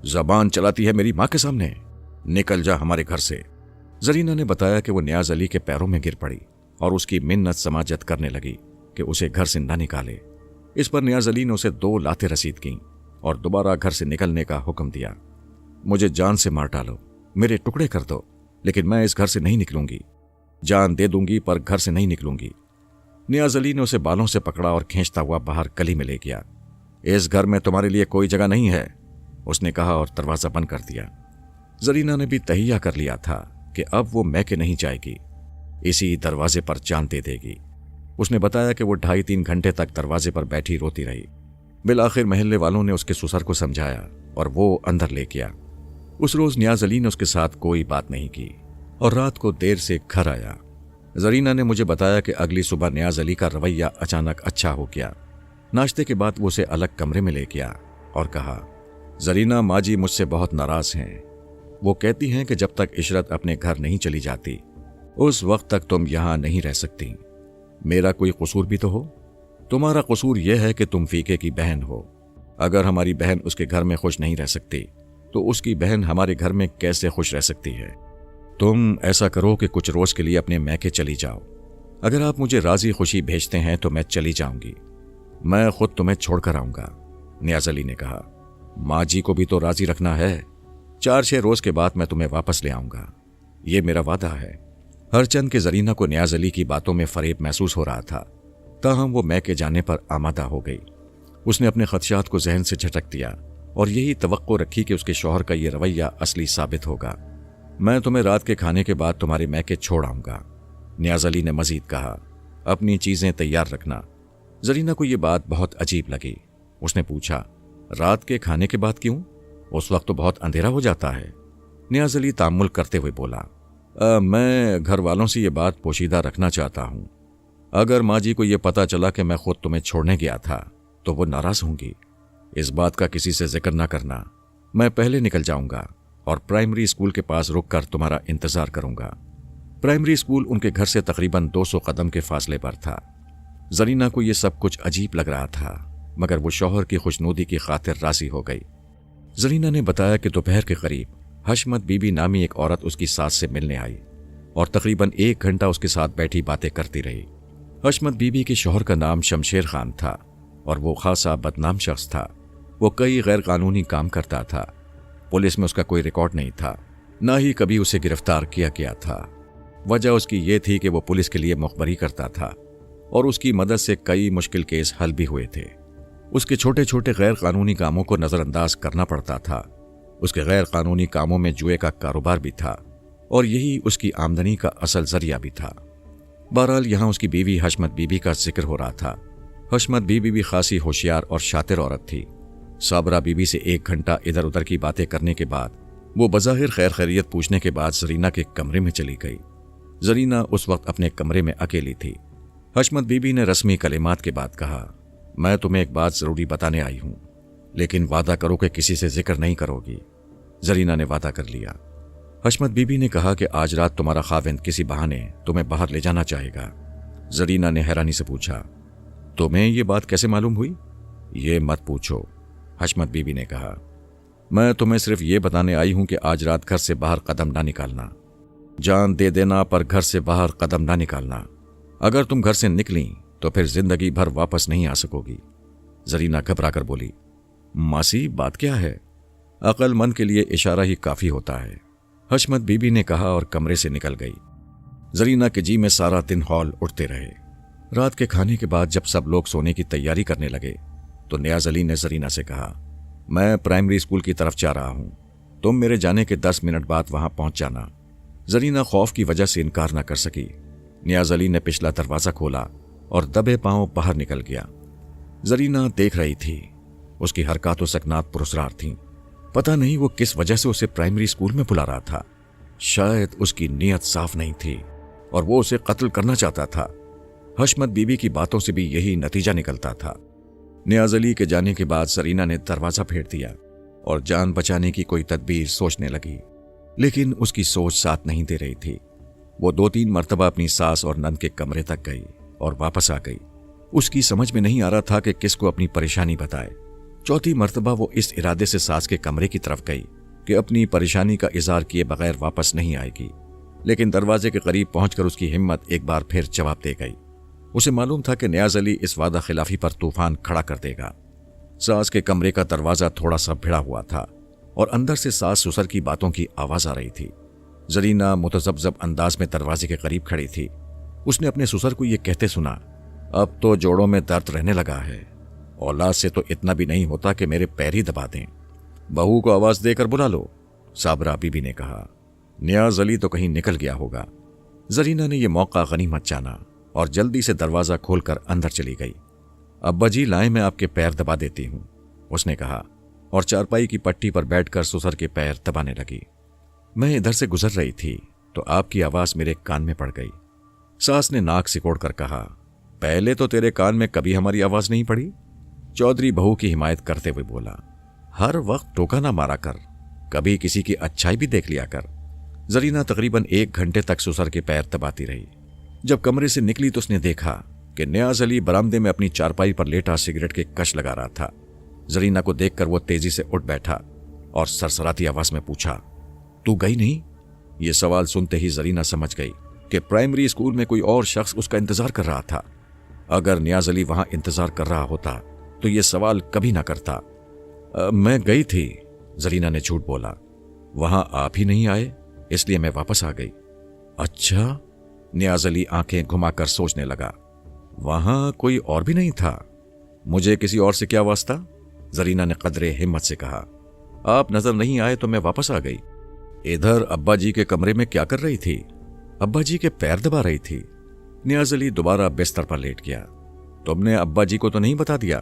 जबान चलाती है मेरी माँ के सामने, निकल जा हमारे घर से। जरीना ने बताया कि वो नियाज अली के पैरों में गिर पड़ी और उसकी मिन्नत समाजत करने लगी कि उसे घर से न निकाले। इस पर नियाज अली ने उसे 2 लातें रसीद की और दोबारा घर से निकलने का हुक्म दिया। मुझे जान से मार डालो, मेरे टुकड़े कर दो, लेकिन मैं इस घर से नहीं निकलूंगी। जान दे दूंगी पर घर से नहीं निकलूंगी। नियाज अली ने उसे बालों से पकड़ा और खींचता हुआ बाहर गली में ले गया। इस घर में तुम्हारे लिए कोई जगह नहीं है, उसने कहा और दरवाजा बंद कर दिया। जरीना ने भी तहिया कर लिया था कि अब वो मैके नहीं जाएगी, इसी दरवाजे पर जान दे देगी। उसने बताया कि वो 2.5-3 घंटे तक दरवाजे पर बैठी रोती रही। बिलाखिर महल्ले वालों ने उसके ससुर को समझाया और वो अंदर ले गया। उस रोज नियाज अली ने उसके साथ कोई बात नहीं की और रात को देर से घर आया। जरीना ने मुझे बताया कि अगली सुबह नियाज अली का रवैया अचानक अच्छा हो गया। नाश्ते के बाद वो उसे अलग कमरे में ले गया और कहा, जरीना, माँ जी मुझसे बहुत नाराज हैं। वो कहती हैं कि जब तक इशरत अपने घर नहीं चली जाती उस वक्त तक तुम यहां नहीं रह सकती। मेरा कोई कसूर भी तो हो? तुम्हारा कसूर यह है कि तुम फीके की बहन हो। अगर हमारी बहन उसके घर में खुश नहीं रह सकती तो उसकी बहन हमारे घर में कैसे खुश रह सकती है? तुम ऐसा करो कि कुछ रोज के लिए अपने मैके चली जाओ। अगर आप मुझे राजी खुशी भेजते हैं तो मैं चली जाऊंगी। मैं खुद तुम्हें छोड़कर आऊंगा। नियाज अली ने कहा, माँ जी को भी तो राजी रखना है। 4-6 रोज के बाद मैं तुम्हें वापस ले आऊंगा, ये मेरा वादा है। हरचंद के जरीना को नियाज अली की बातों में फरेब महसूस हो रहा था, ताहम वो मैके जाने पर आमादा हो गई। उसने अपने खदशात को जहन से झटक दिया और यही तवक्को रखी कि उसके शौहर का ये रवैया असली साबित होगा। मैं तुम्हें रात के खाने के बाद तुम्हारे मैके छोड़ आऊंगा। नियाज अली ने मजीद कहा, अपनी चीजें तैयार रखना। जरीना को यह बात बहुत अजीब लगी। उसने पूछा, रात के खाने के बाद क्यों? उस वक्त तो बहुत अंधेरा हो जाता है। नियाज अली तामुल करते हुए बोला, मैं घर वालों से ये बात पोशीदा रखना चाहता हूं। अगर माँ जी को यह पता चला कि मैं खुद तुम्हें छोड़ने गया था तो वो नाराज होंगी। इस बात का किसी से जिक्र ना करना। मैं पहले निकल जाऊंगा और प्राइमरी स्कूल के पास रुककर तुम्हारा इंतजार करूंगा। प्राइमरी स्कूल उनके घर से तकरीबन 200 कदम के फासले पर था। जरीना को यह सब कुछ अजीब लग रहा था, मगर वो शौहर की खुशनुदी की खातिर राजी हो गई। जरीना ने बताया कि दोपहर के करीब हशमत बीबी नामी एक औरत उसकी सास से मिलने आई और तकरीबन 1 घंटा उसके साथ बैठी बातें करती रही। हशमत बीबी के शौहर का नाम शमशेर खान था और वो खासा बदनाम शख्स था। वो कई गैर कानूनी काम करता था। पुलिस में उसका कोई रिकॉर्ड नहीं था, ना ही कभी उसे गिरफ्तार किया गया था। वजह उसकी ये थी कि वो पुलिस के लिए मुखबरी करता था और उसकी मदद से कई मुश्किल केस हल भी हुए थे। उसके छोटे छोटे गैर कानूनी कामों को नज़रअंदाज करना पड़ता था। उसके गैर कानूनी कामों में जुए का कारोबार भी था और यही उसकी आमदनी का असल जरिया भी था। बहरहाल यहाँ उसकी बीवी हशमत बीबी का जिक्र हो रहा था। हशमत बीबी भी खासी होशियार और शातिर औरत थी। साबरा बीबी से 1 घंटा इधर उधर की बातें करने के बाद वो बज़ाहिर खैर खैरियत पूछने के बाद जरीना के कमरे में चली गई। जरीना उस वक्त अपने कमरे में अकेली थी। हशमत बीबी ने रस्मी कलिमात के बाद कहा, मैं तुम्हें एक बात जरूरी बताने आई हूं, लेकिन वादा करो कि किसी से जिक्र नहीं करोगी। जरीना ने वादा कर लिया। हशमत बीबी ने कहा कि आज रात तुम्हारा खाविंद किसी बहाने तुम्हें बाहर ले जाना चाहेगा। زرینہ نے حیرانی سے پوچھا۔ تمہیں یہ بات کیسے معلوم ہوئی؟ یہ مت پوچھو، حشمت بی بی نے کہا۔ میں تمہیں صرف یہ بتانے آئی ہوں کہ آج رات گھر سے باہر قدم نہ نکالنا۔ جان دے دینا پر گھر سے باہر قدم نہ نکالنا۔ اگر تم گھر سے نکلیں تو پھر زندگی بھر واپس نہیں آ سکو گی۔ زرینہ گھبرا کر بولی، ماسی بات کیا ہے؟ عقل مند کے لیے اشارہ ہی کافی ہوتا ہے، حشمت بی بی نے کہا اور کمرے سے نکل گئی۔ زرینہ کے جی میں سارا دن ہال اٹھتے رہے۔ رات کے کھانے کے بعد جب سب لوگ سونے کی تیاری کرنے لگے تو نیاز علی نے زرینہ سے کہا، میں پرائمری اسکول کی طرف جا رہا ہوں، تم میرے جانے کے 10 منٹ بعد وہاں پہنچ جانا۔ زرینہ خوف کی وجہ سے انکار نہ کر سکی۔ نیاز علی نے پچھلا دروازہ کھولا اور دبے پاؤں باہر نکل گیا۔ زرینہ دیکھ رہی تھی، اس کی حرکات و سکنات پراسرار تھیں۔ پتہ نہیں وہ کس وجہ سے اسے پرائمری اسکول میں بلا رہا تھا۔ شاید اس کی نیت صاف نہیں تھی اور وہ اسے قتل کرنا چاہتا تھا۔ حشمت بی بی کی باتوں سے بھی یہی نتیجہ نکلتا تھا۔ نیاز علی کے جانے کے بعد زرینہ نے دروازہ پھیر دیا اور جان بچانے کی کوئی تدبیر سوچنے لگی، لیکن اس کی سوچ ساتھ نہیں دے رہی تھی۔ وہ 2-3 مرتبہ اپنی ساس اور نند کے کمرے تک گئی اور واپس آ گئی۔ اس کی سمجھ میں نہیں آ رہا تھا کہ کس کو اپنی پریشانی بتائے۔ 4تھی مرتبہ وہ اس ارادے سے ساس کے کمرے کی طرف گئی کہ اپنی پریشانی کا اظہار کیے بغیر واپس نہیں آئے گی، لیکن دروازے کے قریب پہنچ کر اس کی ہمت ایک بار پھر جواب دے گئی۔ اسے معلوم تھا کہ نیاز علی اس وعدہ خلافی پر طوفان کھڑا کر دے گا۔ ساس کے کمرے کا دروازہ تھوڑا سا بھیڑا ہوا تھا اور اندر سے ساس سسر کی باتوں کی آواز آ رہی تھی۔ زرینہ متذبذب انداز میں دروازے کے قریب کھڑی تھی۔ اس نے اپنے سسر کو یہ کہتے سنا، اب تو جوڑوں میں درد رہنے لگا ہے، اولاد سے تو اتنا بھی نہیں ہوتا کہ میرے پیر ہی دبا دیں۔ بہو کو آواز دے کر بلا لو، صابرہ بی بی نے کہا۔ نیاز علی تو کہیں نکل گیا ہوگا۔ زرینہ نے یہ موقع غنیمت جانا اور جلدی سے دروازہ کھول کر اندر چلی گئی۔ ابا جی لائیں، میں آپ کے پیر دبا دیتی ہوں، اس نے کہا اور چارپائی کی پٹی پر بیٹھ کر سسر کے پیر دبانے لگی۔ میں ادھر سے گزر رہی تھی تو آپ کی آواز میرے کان میں پڑ گئی۔ ساس نے ناک سکوڑ کر کہا، پہلے تو تیرے کان میں کبھی ہماری آواز نہیں پڑی؟ چودھری بہو کی حمایت کرتے ہوئے بولا، ہر وقت ٹوکا نہ مارا کر، کبھی کسی کی اچھائی بھی دیکھ لیا کر۔ زرینہ تقریباً 1 گھنٹے تک سسر کے پیر دباتی رہی۔ جب کمرے سے نکلی تو اس نے دیکھا کہ نیاز علی برآمدے میں اپنی چارپائی پر لیٹا سگریٹ کے کش لگا رہا تھا۔ زرینہ کو دیکھ کر وہ تیزی سے اٹھ بیٹھا اور سرسراتی آواز میں پوچھا، تو گئی نہیں؟ یہ سوال سنتے ہی زرینہ سمجھ گئی کہ پرائمری اسکول میں کوئی اور شخص اس کا انتظار کر رہا تھا۔ اگر نیاز علی وہاں انتظار کر رہا ہوتا تو یہ سوال کبھی نہ کرتا۔ میں گئی تھی، زرینہ نے جھوٹ بولا، وہاں آپ ہی نہیں آئے اس لیے میں واپس آ گئی۔ اچھا، نیاز علی آنکھیں گھما کر سوچنے لگا، وہاں کوئی اور بھی نہیں تھا؟ مجھے کسی اور سے کیا واسطہ؟ زرینہ نے قدرے ہمت سے کہا، آپ نظر نہیں آئے تو میں واپس آ گئی۔ ادھر ابا جی کے کمرے میں کیا کر رہی تھی؟ ابا جی کے پیر دبا رہی تھی۔ نیاز علی دوبارہ بستر پر لیٹ گیا۔ تم نے ابا جی کو تو نہیں بتا دیا؟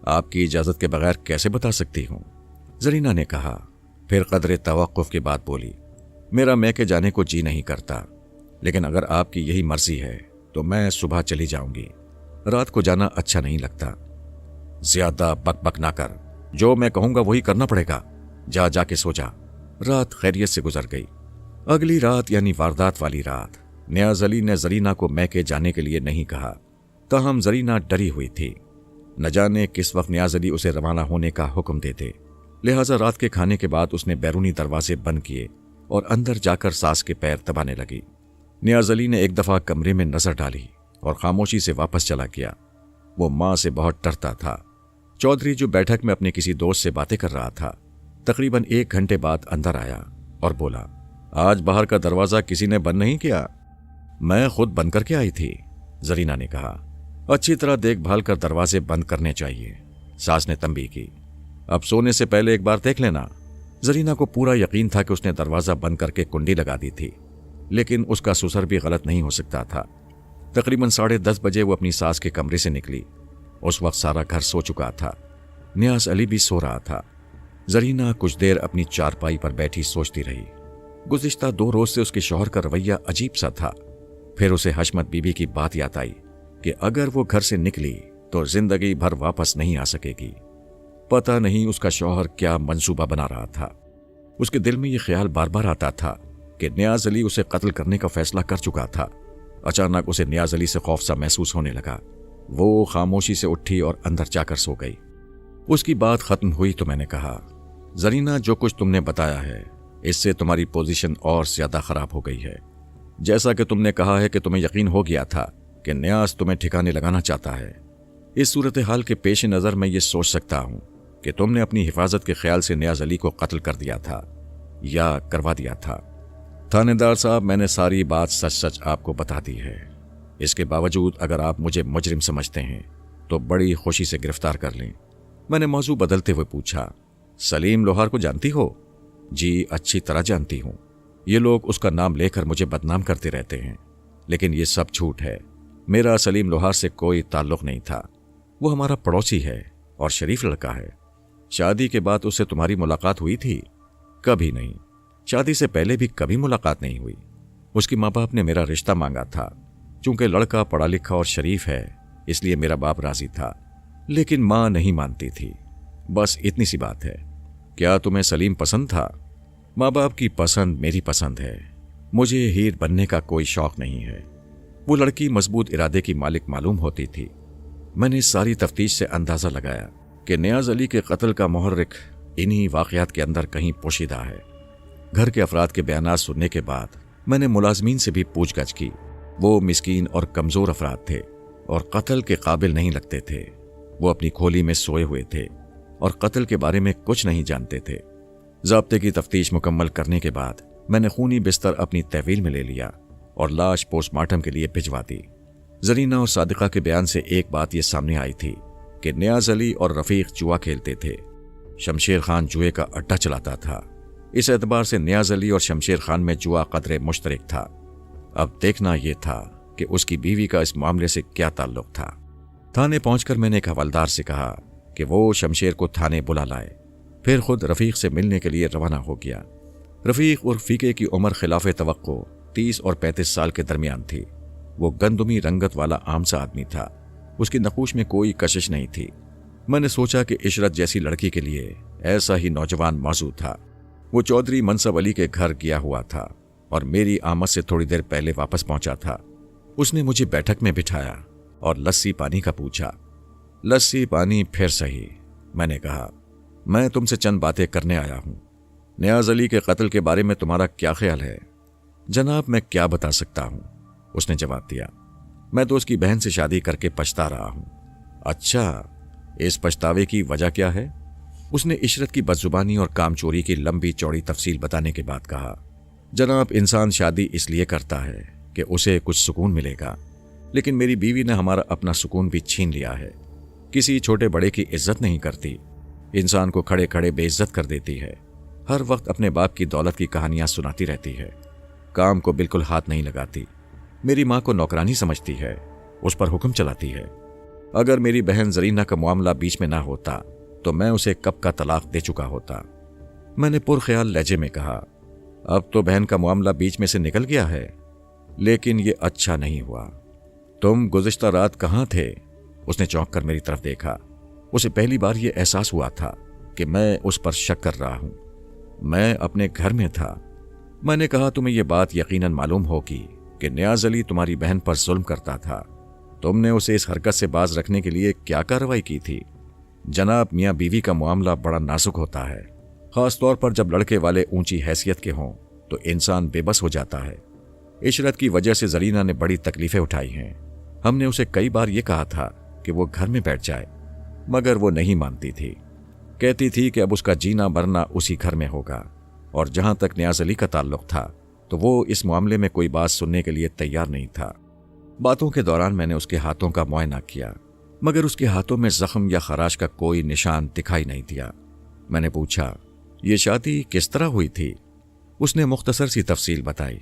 آپ کی اجازت کے بغیر کیسے بتا سکتی ہوں؟ زرینہ نے کہا، پھر قدرے توقف کے بعد بولی، میرا میکے جانے کو جی نہیں کرتا، لیکن اگر آپ کی یہی مرضی ہے تو میں صبح چلی جاؤں گی، رات کو جانا اچھا نہیں لگتا۔ زیادہ بک بک نہ کر، جو میں کہوں گا وہی کرنا پڑے گا، جا کے سو جا۔ رات خیریت سے گزر گئی۔ اگلی رات یعنی واردات والی رات نیاز علی نے زرینہ کو میکے جانے کے لیے نہیں کہا، تاہم زرینہ ڈری ہوئی تھی، نہ جانے کس وقت نیاز علی اسے روانہ ہونے کا حکم دیتے۔ لہٰذا رات کے کھانے کے بعد اس نے بیرونی دروازے بند کیے اور اندر جا کر ساس کے پیر دبانے لگی۔ نیاز علی نے ایک دفعہ کمرے میں نظر ڈالی اور خاموشی سے واپس چلا گیا۔ وہ ماں سے بہت ڈرتا تھا۔ چودھری جو بیٹھک میں اپنے کسی دوست سے باتیں کر رہا تھا، تقریباً 1 گھنٹے بعد اندر آیا اور بولا، آج باہر کا دروازہ کسی نے بند نہیں کیا؟ میں خود بند کر کے آئی تھی، زرینہ نے کہا۔ اچھی طرح دیکھ بھال کر دروازے بند کرنے چاہیے، ساس نے تنبیہ کی۔ اب سونے سے پہلے ایک بار دیکھ لینا۔ زرینہ کو پورا یقین تھا کہ اس نے دروازہ بند کر کے کنڈی لگا دی تھی، لیکن اس کا سسر بھی غلط نہیں ہو سکتا تھا۔ تقریباً 10:30 بجے وہ اپنی ساس کے کمرے سے نکلی۔ اس وقت سارا گھر سو چکا تھا، نیاز علی بھی سو رہا تھا۔ زرینہ کچھ دیر اپنی چارپائی پر بیٹھی سوچتی رہی۔ گزشتہ 2 روز سے اس کے شوہر کا رویہ عجیب سا تھا۔ پھر اسے حشمت بی بی کی بات یاد آئی کہ اگر وہ گھر سے نکلی تو زندگی بھر واپس نہیں آ سکے گی۔ پتہ نہیں اس کا شوہر کیا منصوبہ بنا رہا تھا۔ اس کے دل میں یہ خیال بار بار آتا تھا کہ نیاز علی اسے قتل کرنے کا فیصلہ کر چکا تھا، अचानक उसे नियाज अली से खौफ सा महसूस होने लगा। वो खामोशी से उठी और अंदर जाकर सो गई। उसकी बात खत्म हुई तो मैंने कहा, जरीना, जो कुछ तुमने बताया है इससे तुम्हारी पोजीशन और ज्यादा खराब हो गई है। जैसा कि तुमने कहा है कि तुम्हें यकीन हो गया था कि न्याज तुम्हें ठिकाने लगाना चाहता है, इस सूरत हाल के पेश नज़र मैं ये सोच सकता हूँ कि तुमने अपनी हिफाजत के ख्याल से नियाज अली को कत्ल कर दिया था या करवा दिया था। थानेदार साहब, मैंने सारी बात सच सच आपको बता दी है। इसके बावजूद अगर आप मुझे मुजरिम समझते हैं तो बड़ी खुशी से गिरफ्तार कर लें। मैंने मौजू बदलते हुए पूछा, सलीम लोहार को जानती हो? जी, अच्छी तरह जानती हूँ। ये लोग उसका नाम लेकर मुझे बदनाम करते रहते हैं, लेकिन ये सब झूठ है। मेरा सलीम लोहार से कोई ताल्लुक नहीं था। वो हमारा पड़ोसी है और शरीफ लड़का है। शादी के बाद उससे तुम्हारी मुलाकात हुई थी? कभी नहीं। शादी से पहले भी कभी मुलाकात नहीं हुई। उसकी माँ बाप ने मेरा रिश्ता मांगा था। चूंकि लड़का पढ़ा लिखा और शरीफ है इसलिए मेरा बाप राजी था, लेकिन माँ नहीं मानती थी। बस इतनी सी बात है। क्या तुम्हें सलीम पसंद था? माँ बाप की पसंद मेरी पसंद है। मुझे हीर बनने का कोई शौक नहीं है। वो लड़की मजबूत इरादे की मालिक मालूम होती थी। मैंने सारी तफ्तीश से अंदाजा लगाया कि नियाज अली के कत्ल का मुहर्रिक इन्हीं वाकयात के अंदर कहीं पोशीदा है। घर के अफराद के बयानात सुनने के बाद मैंने मुलाजमीन से भी पूछगछ की। वो मिस्कीन और कमजोर अफराद थे और कत्ल के काबिल नहीं लगते थे। वो अपनी खोली में सोए हुए थे और कत्ल के बारे में कुछ नहीं जानते थे। ज़ाब्ते की तफ्तीश मुकम्मल करने के बाद मैंने खूनी बिस्तर अपनी तहवील में ले लिया और लाश पोस्टमार्टम के लिए भिजवा दी। जरीना और सादिका के बयान से एक बात यह सामने आई थी कि नियाज अली और रफीक जुआ खेलते थे। शमशेर खान जुए का अड्डा चलाता था। इस एतबार से नियाज अली और शमशेर खान में जुआ कदरे मुश्तरक था। अब देखना यह था कि उसकी बीवी का इस मामले से क्या ताल्लुक था। थाने पहुंचकर मैंने एक हवलदार से कहा कि वो शमशेर को थाने बुला लाए। फिर खुद रफीक से मिलने के लिए रवाना हो गया। रफीक और फीके की उम्र खिलाफ तवक्को 30 और 35 साल के दरमियान थी। वो गंदुमी रंगत वाला आम सा आदमी था। उसकी नकूश में कोई कशिश नहीं थी। मैंने सोचा कि इशरत जैसी लड़की के लिए ऐसा ही नौजवान मौजूद था। वो चौधरी मनसब अली के घर गया हुआ था और मेरी आमद से थोड़ी देर पहले वापस पहुंचा था। उसने मुझे बैठक में बिठाया और लस्सी पानी का पूछा। लस्सी पानी फिर सही, मैंने कहा। मैं तुमसे चंद बातें करने आया हूं। नियाज अली के कत्ल के बारे में तुम्हारा क्या ख्याल है? जनाब, मैं क्या बता सकता हूं, उसने जवाब दिया। मैं तो उसकी बहन से शादी करके पछता रहा हूं। अच्छा, इस पछतावे की वजह क्या है? उसने इशरत की बदजुबानी और काम चोरी की लंबी चौड़ी तफसील बताने के बाद कहा, जनाब, इंसान शादी इसलिए करता है कि उसे कुछ सुकून मिलेगा, लेकिन मेरी बीवी ने हमारा अपना सुकून भी छीन लिया है। किसी छोटे बड़े की इज्जत नहीं करती, इंसान को खड़े खड़े बेइज्जत कर देती है। हर वक्त अपने बाप की दौलत की कहानियां सुनाती रहती है। काम को बिल्कुल हाथ नहीं लगाती। मेरी माँ को नौकरानी समझती है, उस पर हुक्म चलाती है। अगर मेरी बहन जरीना का मामला बीच में ना होता तो मैं उसे कब का तलाक दे चुका होता। मैंने पुरख्याल लहजे में कहा, अब तो बहन का मामला बीच में से निकल गया है, लेकिन ये अच्छा नहीं हुआ। तुम गुज़िश्ता रात कहाँ थे? उसने चौंक कर मेरी तरफ देखा। उसे पहली बार यह एहसास हुआ था कि मैं उस पर शक कर रहा हूं। मैं अपने घर में था। मैंने कहा, तुम्हें यह बात यकीनन मालूम होगी कि नियाज अली तुम्हारी बहन पर जुल्म करता था। तुमने उसे इस हरकत से बाज रखने के लिए क्या कार्रवाई की थी? जनाब, मियाँ बीवी का मामला बड़ा नाजुक होता है, खास तौर पर जब लड़के वाले ऊंची हैसियत के हों तो इंसान बेबस हो जाता है। इशरत की वजह से जरीना ने बड़ी तकलीफें उठाई हैं। हमने उसे कई बार यह कहा था कि वो घर में बैठ जाए, मगर वो नहीं मानती थी। कहती थी कि अब उसका जीना मरना उसी घर में होगा, और जहां तक नियाज अली का ताल्लुक था तो वो इस मामले में कोई बात सुनने के लिए तैयार नहीं था। बातों के दौरान मैंने उसके हाथों का मुआयना किया, मगर उसके हाथों में जख्म या खराश का कोई निशान दिखाई नहीं दिया। मैंने पूछा, ये शादी किस तरह हुई थी? उसने मुख्तसर सी तफसील बताई।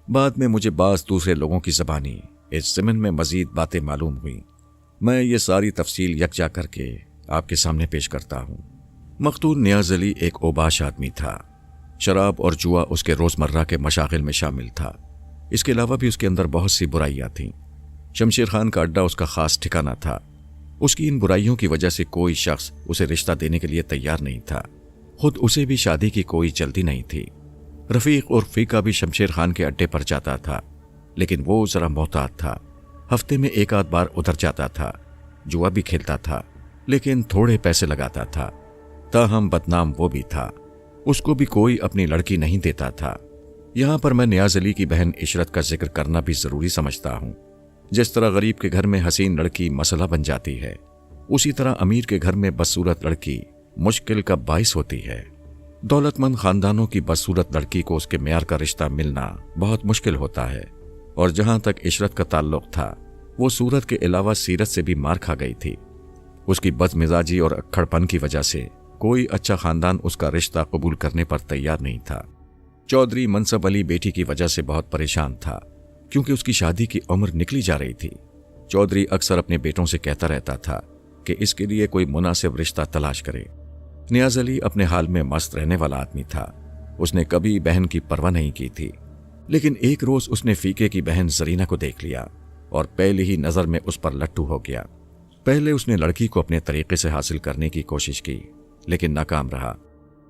बाद में मुझे बाज़ दूसरे लोगों की ज़बानी इस ज़िमन में मज़ीद बातें मालूम हुई। मैं ये सारी तफसील यकजा करके आपके सामने पेश करता हूँ। मकतूल नियाज अली एक ओबाश आदमी था। शराब और जुआ उसके रोज़मर्रा के मशागिल में शामिल था। इसके अलावा भी उसके अंदर बहुत सी बुराइयाँ थीं। शमशेर खान का अड्डा उसका ख़ास ठिकाना था। उसकी इन बुराइयों की वजह से कोई शख्स उसे रिश्ता देने के लिए तैयार नहीं था। खुद उसे भी शादी की कोई जल्दी नहीं थी। रफ़ीक और फ़ीका भी शमशेर खान के अड्डे पर जाता था, लेकिन वो ज़रा मोहतात था। हफ्ते में एक आध बार उधर जाता था, जुआ भी खेलता था, लेकिन थोड़े पैसे लगाता था। ताहम बदनाम वो भी था, उसको भी कोई अपनी लड़की नहीं देता था। यहाँ पर मैं नियाज अली की बहन इशरत का जिक्र करना भी ज़रूरी समझता हूँ। जिस तरह गरीब के घर में हसीन लड़की मसला बन जाती है, उसी तरह अमीर के घर में बदसूरत लड़की मुश्किल का बाइस होती है। दौलतमंद खानदानों की बदसूरत लड़की को उसके मेयार का रिश्ता मिलना बहुत मुश्किल होता है। और जहाँ तक इशरत का ताल्लुक था, वो सूरत के अलावा सीरत से भी मार खा गई थी। उसकी बदमिजाजी और अक्खड़पन की वजह से कोई अच्छा खानदान उसका रिश्ता कबूल करने पर तैयार नहीं था। चौधरी मनसब अली बेटी की वजह से बहुत परेशान था, क्योंकि उसकी शादी की उम्र निकली जा रही थी। चौधरी अक्सर अपने बेटों से कहता रहता था कि इसके लिए कोई मुनासिब रिश्ता तलाश करे। नियाज अली अपने हाल में मस्त रहने वाला आदमी था। उसने कभी बहन की परवाह नहीं की थी, लेकिन एक रोज उसने फीके की बहन जरीना को देख लिया और पहले ही नजर में उस पर लट्टू हो गया। पहले उसने लड़की को अपने तरीके से हासिल करने की कोशिश की, लेकिन नाकाम रहा।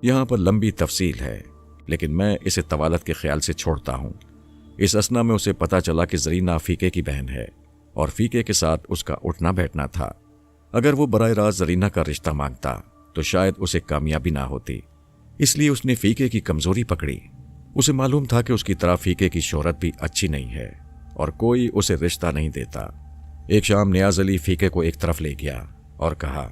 यहाँ पर लंबी तफसील है, लेकिन मैं इसे तवालत के ख्याल से छोड़ता हूँ। इस असना में उसे पता चला कि जरीना फीके की बहन है और फीके के साथ उसका उठना बैठना था। अगर वो बराह रास्त जरीना का रिश्ता मांगता तो शायद उसे कामयाबी ना होती, इसलिए उसने फीके की कमजोरी पकड़ी। उसे मालूम था कि उसकी तरह फीके की शोहरत भी अच्छी नहीं है और कोई उसे रिश्ता नहीं देता। एक शाम नियाज अली फीके को एक तरफ ले गया और कहा,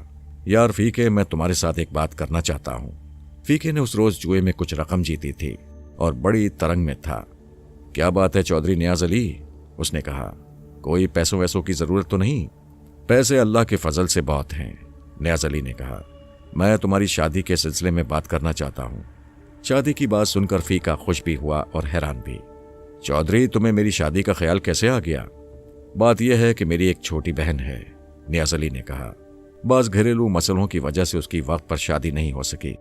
यार फीके, मैं तुम्हारे साथ एक बात करना चाहता हूँ। फीके ने उस रोज जुए में कुछ रकम जीती थी और बड़ी तरंग में था। क्या बात है चौधरी नियाज अली? उसने कहा, कोई पैसों वैसों की जरूरत तो नहीं? पैसे अल्लाह के फजल से बहुत हैं, नियाज अली ने कहा। मैं तुम्हारी शादी के सिलसिले में बात करना चाहता हूँ। शादी की बात सुनकर फीका खुश भी हुआ और हैरान भी। चौधरी, तुम्हें मेरी शादी का ख्याल कैसे आ गया? बात यह है कि मेरी एक छोटी बहन है, नियाज अली ने कहा। बाज घरेलू मसलों की वजह से उसकी वक्त पर शादी नहीं हो सकी।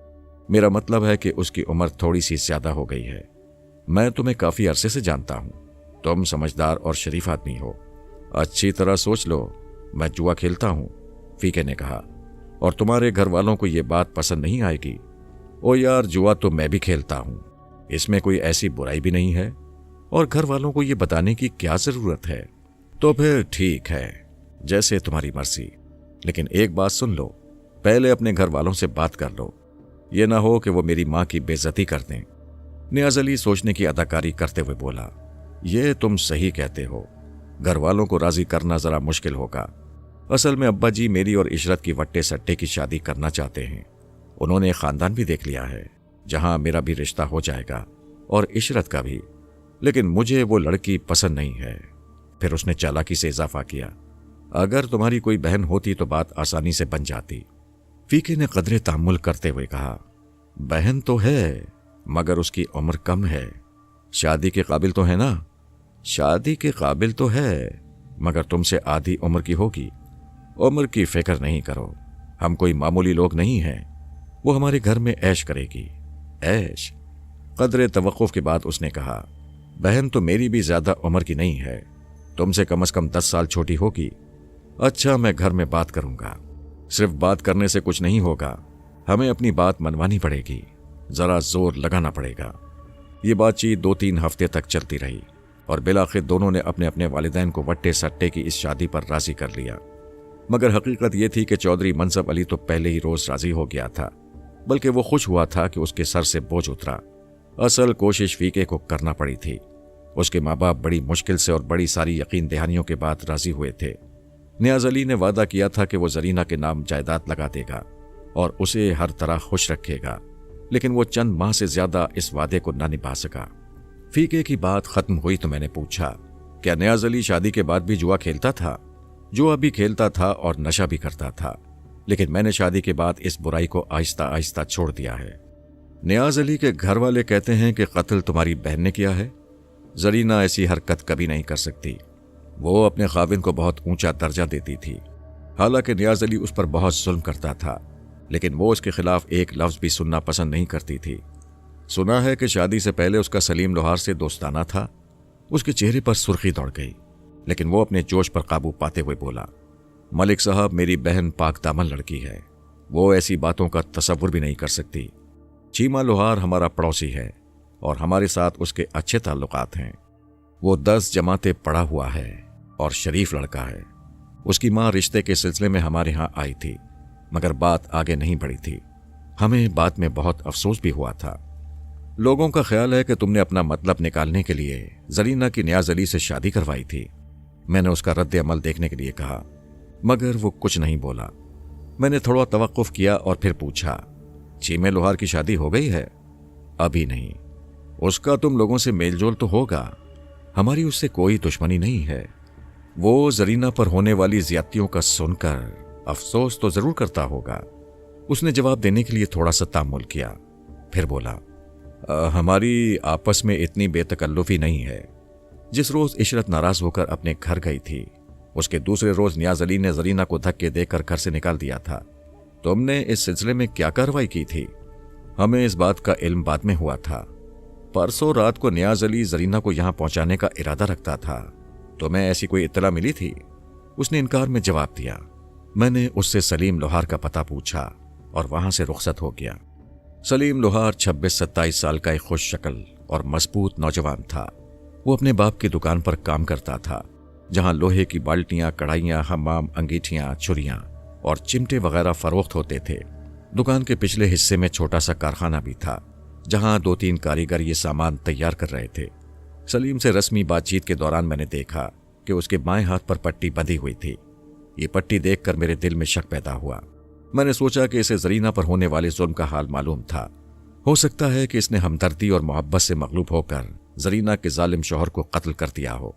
मेरा मतलब है कि उसकी उम्र थोड़ी सी ज्यादा हो गई है। मैं तुम्हें काफी अरसे से जानता हूं, तुम समझदार और शरीफ आदमी हो। अच्छी तरह सोच लो, मैं जुआ खेलता हूं, फीके ने कहा, और तुम्हारे घर वालों को यह बात पसंद नहीं आएगी। ओ यार, जुआ तो मैं भी खेलता हूं, इसमें कोई ऐसी बुराई भी नहीं है, और घर वालों को यह बताने की क्या जरूरत है? तो फिर ठीक है, जैसे तुम्हारी मर्जी। लेकिन एक बात सुन लो, पहले अपने घर वालों से बात कर लो, ये ना हो कि वो मेरी माँ की बेइज्जती कर दें। नियाज अली सोचने की अदाकारी करते हुए बोला, ये तुम सही कहते हो, घर वालों को राजी करना जरा मुश्किल होगा। असल में अब्बा जी मेरी और इशरत की वट्टे सट्टे की शादी करना चाहते हैं। उन्होंने खानदान भी देख लिया है, जहां मेरा भी रिश्ता हो जाएगा और इशरत का भी, लेकिन मुझे वो लड़की पसंद नहीं है। फिर उसने चालाकी से इजाफा किया, अगर तुम्हारी कोई बहन होती तो बात आसानी से बन जाती। फीके ने कदरे तामुल करते हुए कहा, बहन तो है, मगर उसकी उम्र कम है। शादी के काबिल तो है ना? शादी के काबिल तो है, मगर तुमसे आधी उम्र की होगी। उम्र की फिक्र नहीं करो, हम कोई मामूली लोग नहीं हैं। वो हमारे घर में ऐश करेगी। ऐश? कदरे तवक्कुफ के बाद उसने कहा, बहन तो मेरी भी ज्यादा उम्र की नहीं है, तुमसे कम से कम 10 साल छोटी होगी। अच्छा, मैं घर में बात करूंगा। सिर्फ बात करने से कुछ नहीं होगा, हमें अपनी बात मनवानी पड़ेगी, जरा जोर लगाना पड़ेगा। ये बातचीत 2-3 हफ्ते तक चलती रही और बिलाखिर दोनों ने अपने अपने वालिदैन को वट्टे सट्टे की इस शादी पर राजी कर लिया। मगर हकीकत यह थी कि चौधरी मनसब अली तो पहले ही रोज राजी हो गया था, बल्कि वो खुश हुआ था कि उसके सर से बोझ उतरा। असल कोशिश फीके को करना पड़ी थी। उसके माँ बाप बड़ी मुश्किल से और बड़ी सारी यकीन दहानियों के बाद राजी हुए थे। नियाज अली ने वादा किया था कि वो जरीना के नाम जायदाद लगा देगा और उसे हर तरह खुश रखेगा, लेकिन वो चंद माह से ज्यादा इस वादे को ना निभा सका। फीके की बात खत्म हुई तो मैंने पूछा, क्या नियाज अली शादी के बाद भी जुआ खेलता था? जुआ भी खेलता था और नशा भी करता था, लेकिन मैंने शादी के बाद इस बुराई को आहिस्ता आहिस्ता छोड़ दिया है। नियाज अली के घर वाले कहते हैं कि कत्ल तुम्हारी बहन ने किया है। जरीना ऐसी हरकत कभी नहीं कर सकती। वो अपने खाविन को बहुत ऊंचा दर्जा देती थी। हालांकि नियाज अली उस पर बहुत जुल्म करता था, लेकिन वो उसके खिलाफ एक लफ्ज भी सुनना पसंद नहीं करती थी। सुना है कि शादी से पहले उसका सलीम लोहार से दोस्ताना था। उसके चेहरे पर सुर्खी दौड़ गई, लेकिन वो अपने जोश पर काबू पाते हुए बोला, मलिक साहब, मेरी बहन पाक दामन लड़की है, वो ऐसी बातों का तसव्वुर भी नहीं कर सकती। चीमा लोहार हमारा पड़ोसी है और हमारे साथ उसके अच्छे ताल्लुकात हैं। वो 10 जमातें पढ़ा हुआ है और शरीफ लड़का है। उसकी माँ रिश्ते के सिलसिले में हमारे यहाँ आई थी, मगर बात आगे नहीं बढ़ी थी। हमें बाद में बहुत अफसोस भी हुआ था। लोगों का ख्याल है कि तुमने अपना मतलब निकालने के लिए जरीना की नियाज अली से शादी करवाई थी। मैंने उसका रद्द अमल देखने के लिए कहा, मगर वो कुछ नहीं बोला। मैंने थोड़ा तवक्कुफ किया और फिर पूछा, चीमे लोहार की शादी हो गई है? अभी नहीं। उसका तुम लोगों से मेलजोल तो होगा, हमारी उससे कोई दुश्मनी नहीं है। वो जरीना पर होने वाली ज्यादतियों का सुनकर अफसोस तो जरूर करता होगा। उसने जवाब देने के लिए थोड़ा सा तामुल किया, फिर बोला, हमारी आपस में इतनी बेतकल्लुफी नहीं है। जिस रोज इशरत नाराज होकर अपने घर गई थी, उसके दूसरे रोज नियाज अली ने जरीना को धक्के देकर घर से निकाल दिया था। तुमने इस सिलसिले में क्या कार्रवाई की थी? हमें इस बात का इल्म बाद में हुआ था। परसों रात को नियाज अली जरीना को यहां पहुंचाने का इरादा रखता था। तुम्हें ऐसी कोई इत्तला मिली थी? उसने इनकार में जवाब दिया। मैंने उससे सलीम लोहार का पता पूछा और वहां से रुखसत हो गया। सलीम लोहार 26-27 साल का एक खुश शक्ल और मजबूत नौजवान था। वो अपने बाप की दुकान पर काम करता था, जहां लोहे की बाल्टियां, कढ़ाइयां, हमाम, अंगीठियां, छुरियां और चिमटे वगैरह फरोख्त होते थे। दुकान के पिछले हिस्से में छोटा सा कारखाना भी था, जहां 2-3 कारीगर ये सामान तैयार कर रहे थे। सलीम से रस्मी बातचीत के दौरान मैंने देखा कि उसके बाएं हाथ पर पट्टी बंधी हुई थी। ये पट्टी देखकर मेरे दिल में शक पैदा हुआ। मैंने सोचा कि इसे जरीना पर होने वाले जुल्म का हाल मालूम था। हो सकता है कि इसने हमदर्दी और मोहब्बत से मगलूब होकर जरीना के जालिम शौहर को कत्ल कर दिया हो।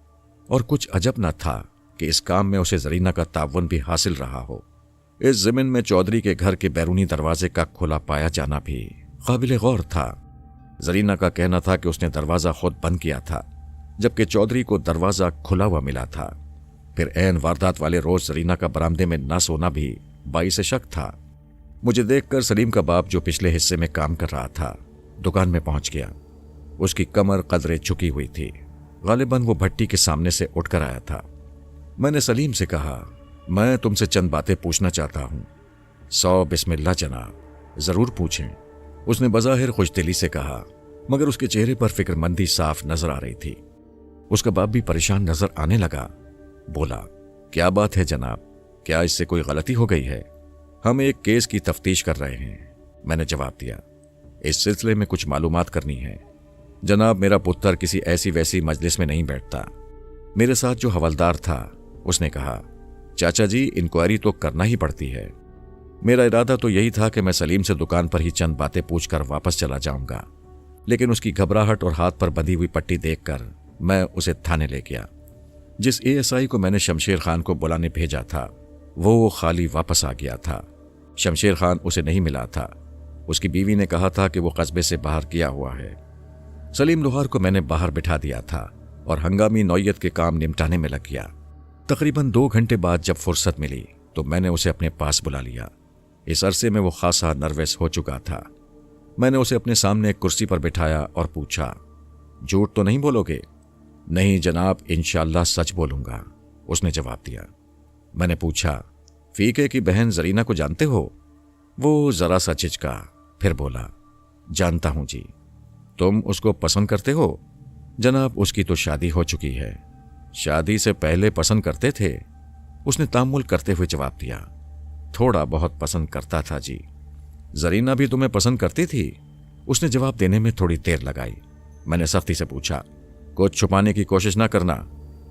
और कुछ अजब न था कि इस काम में उसे जरीना का ताउन भी हासिल रहा हो। इस जमीन में चौधरी के घर के बैरूनी दरवाजे का खुला पाया जाना भी काबिल गौर था। जरीना का कहना था कि उसने दरवाजा खुद बंद किया था, जबकि चौधरी को दरवाजा खुला हुआ मिला था। फिर ऐन वारदात वाले रोज जरीना का बरामदे में न सोना भी बाइस शक था। मुझे देखकर सलीम का बाप, जो पिछले हिस्से में काम कर रहा था, दुकान में पहुंच गया। उसकी कमर कदरे झुकी हुई थी। गालिबन वो भट्टी के सामने से उठकर आया था। मैंने सलीम से कहा, मैं तुमसे चंद बातें पूछना चाहता हूं। 100 बिस्मिल्लाह जनाब, जरूर पूछें। उसने बज़ाहिर खुशदिली से कहा, मगर उसके चेहरे पर फिक्रमंदी साफ नजर आ रही थी। उसका बाप भी परेशान नजर आने लगा। बोला, क्या बात है जनाब, क्या इससे कोई गलती हो गई है? हम एक केस की तफ्तीश कर रहे हैं। मैंने जवाब दिया, इस सिलसिले में कुछ मालूमात करनी है। जनाब, मेरा पुत्र किसी ऐसी वैसी मजलिस में नहीं बैठता। मेरे साथ जो हवलदार था, उसने कहा, चाचा जी, इंक्वायरी तो करना ही पड़ती है। मेरा इरादा तो यही था कि मैं सलीम से दुकान पर ही चंद बातें पूछकर वापस चला जाऊंगा, लेकिन उसकी घबराहट और हाथ पर बंधी हुई पट्टी देखकर मैं उसे थाने ले गया। जिस एएसआई को मैंने शमशेर खान को बुलाने भेजा था, वो खाली वापस आ गया था। शमशेर खान उसे नहीं मिला था। उसकी बीवी ने कहा था कि वो कस्बे से बाहर गया हुआ है। सलीम लोहार को मैंने बाहर बिठा दिया था और हंगामी नौयत के काम निपटाने में लग गया। तकरीबन 2 घंटे बाद जब फुर्सत मिली तो मैंने उसे अपने पास बुला लिया। इस अरसे में वो खासा नर्वस हो चुका था। मैंने उसे अपने सामने एक कुर्सी पर बिठाया और पूछा, झूठ तो नहीं बोलोगे? नहीं जनाब, इंशाअल्लाह सच बोलूंगा, उसने जवाब दिया। मैंने पूछा, फीके की बहन जरीना को जानते हो? वो जरा सा चिचका, फिर बोला, जानता हूं जी। तुम उसको पसंद करते हो? जनाब, उसकी तो शादी हो चुकी है। शादी से पहले पसंद करते थे? उसने तामुल करते हुए जवाब दिया, थोड़ा बहुत पसंद करता था जी। जरीना भी तुम्हें पसंद करती थी? उसने जवाब देने में थोड़ी देर लगाई। मैंने सख्ती से पूछा, कुछ छुपाने की कोशिश ना करना।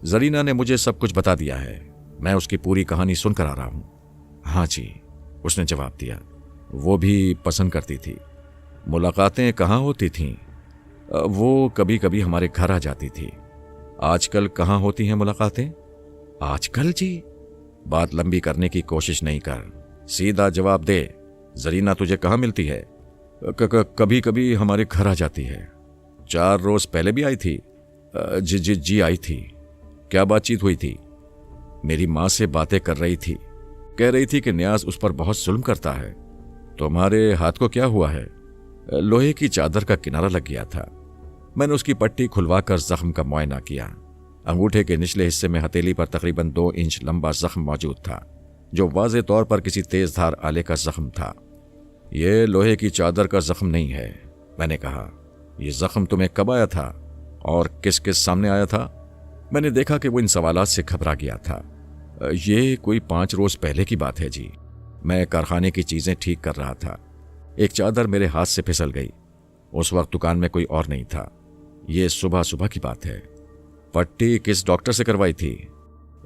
जरीना ने मुझे सब कुछ बता दिया है। मैं उसकी पूरी कहानी सुनकर आ रहा हूं। हाँ जी, उसने जवाब दिया। वो भी पसंद करती थी। मुलाकातें कहाँ होती थीं? वो कभी कभी हमारे घर आ जाती थी। आजकल कहाँ होती हैं मुलाकातें? आजकल जी? बात लंबी करने की कोशिश नहीं कर, सीधा जवाब दे। जरीना तुझे कहाँ मिलती है? कभी कभी हमारे घर आ जाती है। 4 रोज पहले भी आई थी? जी आई थी। क्या बातचीत हुई थी? मेरी माँ से बातें कर रही थी। कह रही थी कि न्याज उस पर बहुत जुल्म करता है। तुम्हारे हाथ को क्या हुआ है? लोहे की चादर का किनारा लग गया था। मैंने उसकी पट्टी खुलवाकर जख्म का मुआयना किया। अंगूठे के निचले हिस्से में हथेली पर तकरीबन 2 इंच लंबा जख्म मौजूद था, जो वाज़े तौर पर किसी तेज धार आले का जख्म था। यह लोहे की चादर का जख्म नहीं है, मैंने कहा। यह जख्म तुम्हें कब आया था और किस किस सामने आया था? मैंने देखा कि वो इन सवालात से घबरा गया था। ये कोई 5 रोज पहले की बात है जी। मैं कारखाने की चीजें ठीक कर रहा था। एक चादर मेरे हाथ से फिसल गई। उस वक्त दुकान में कोई और नहीं था। ये सुबह सुबह की बात है। पट्टी किस डॉक्टर से करवाई थी?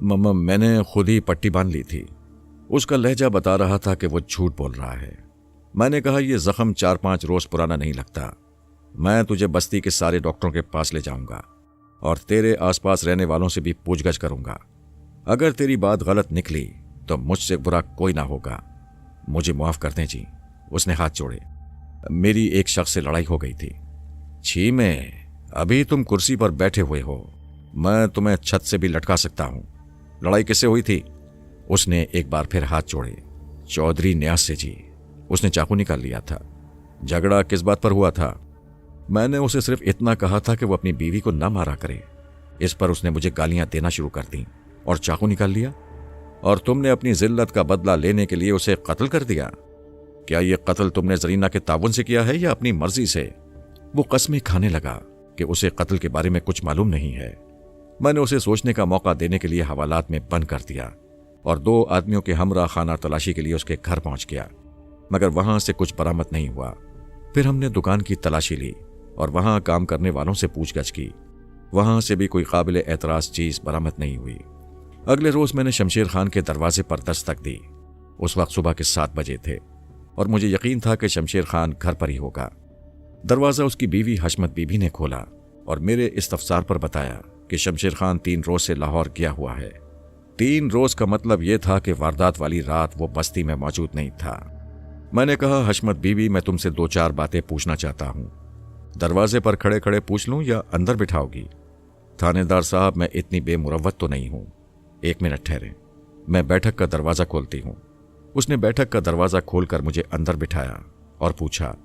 मैंने खुद ही पट्टी बांध ली थी। उसका लहजा बता रहा था कि वो झूठ बोल रहा है। मैंने कहा, यह जख्म 4-5 रोज पुराना नहीं लगता। मैं तुझे बस्ती के सारे डॉक्टरों के पास ले जाऊंगा और तेरे आसपास रहने वालों से भी पूछगछ करूंगा। अगर तेरी बात गलत निकली तो मुझसे बुरा कोई ना होगा। मुझे माफ कर दें जी। उसने हाथ जोड़े। मेरी एक शख्स से लड़ाई हो गई थी। छी में, अभी तुम कुर्सी पर बैठे हुए हो, मैं तुम्हें छत से भी लटका सकता हूं। लड़ाई किससे हुई थी? उसने एक बार फिर हाथ जोड़े। चौधरी न्यास से जी। उसने चाकू निकाल लिया था। झगड़ा किस बात पर हुआ था? मैंने उसे सिर्फ इतना कहा था कि वो अपनी बीवी को न मारा करे। इस पर उसने मुझे गालियां देना शुरू कर दी और चाकू निकाल लिया। और तुमने अपनी जिल्लत का बदला लेने के लिए उसे कत्ल कर दिया। क्या यह कत्ल तुमने जरीना के ताउन से किया है या अपनी मर्जी से? वो कस्में खाने लगा कि उसे कत्ल के बारे में कुछ मालूम नहीं है। मैंने उसे सोचने का मौका देने के लिए हवालात में बंद कर दिया और 2 आदमियों के हमरा खाना तलाशी के लिए उसके घर पहुंच गया, मगर वहां से कुछ बरामद नहीं हुआ। फिर हमने दुकान की तलाशी ली और वहां काम करने वालों से पूछगछ की। वहां से भी कोई काबिल एतराज चीज बरामद नहीं हुई। अगले रोज मैंने शमशेर खान के दरवाजे पर दस्तक दी। उस वक्त सुबह के 7 बजे थे और मुझे यकीन था कि शमशेर खान घर पर ही होगा। दरवाजा उसकी बीवी हशमत बीबी ने खोला और मेरे इस्तफसार पर बताया कि शमशेर खान 3 रोज से लाहौर गया हुआ है। 3 रोज का मतलब यह था कि वारदात वाली रात वो बस्ती में मौजूद नहीं था। मैंने कहा, हशमत बीबी, मैं तुमसे 2-4 बातें पूछना चाहता हूं। दरवाजे पर खड़े खड़े पूछ लूं या अंदर बिठाओगी? थानेदार साहब, मैं इतनी बेमुरव्वत तो नहीं हूं। 1 मिनट ठहरे, मैं बैठक का दरवाजा खोलती हूं। उसने बैठक का दरवाजा खोलकर मुझे अंदर बिठाया और पूछा,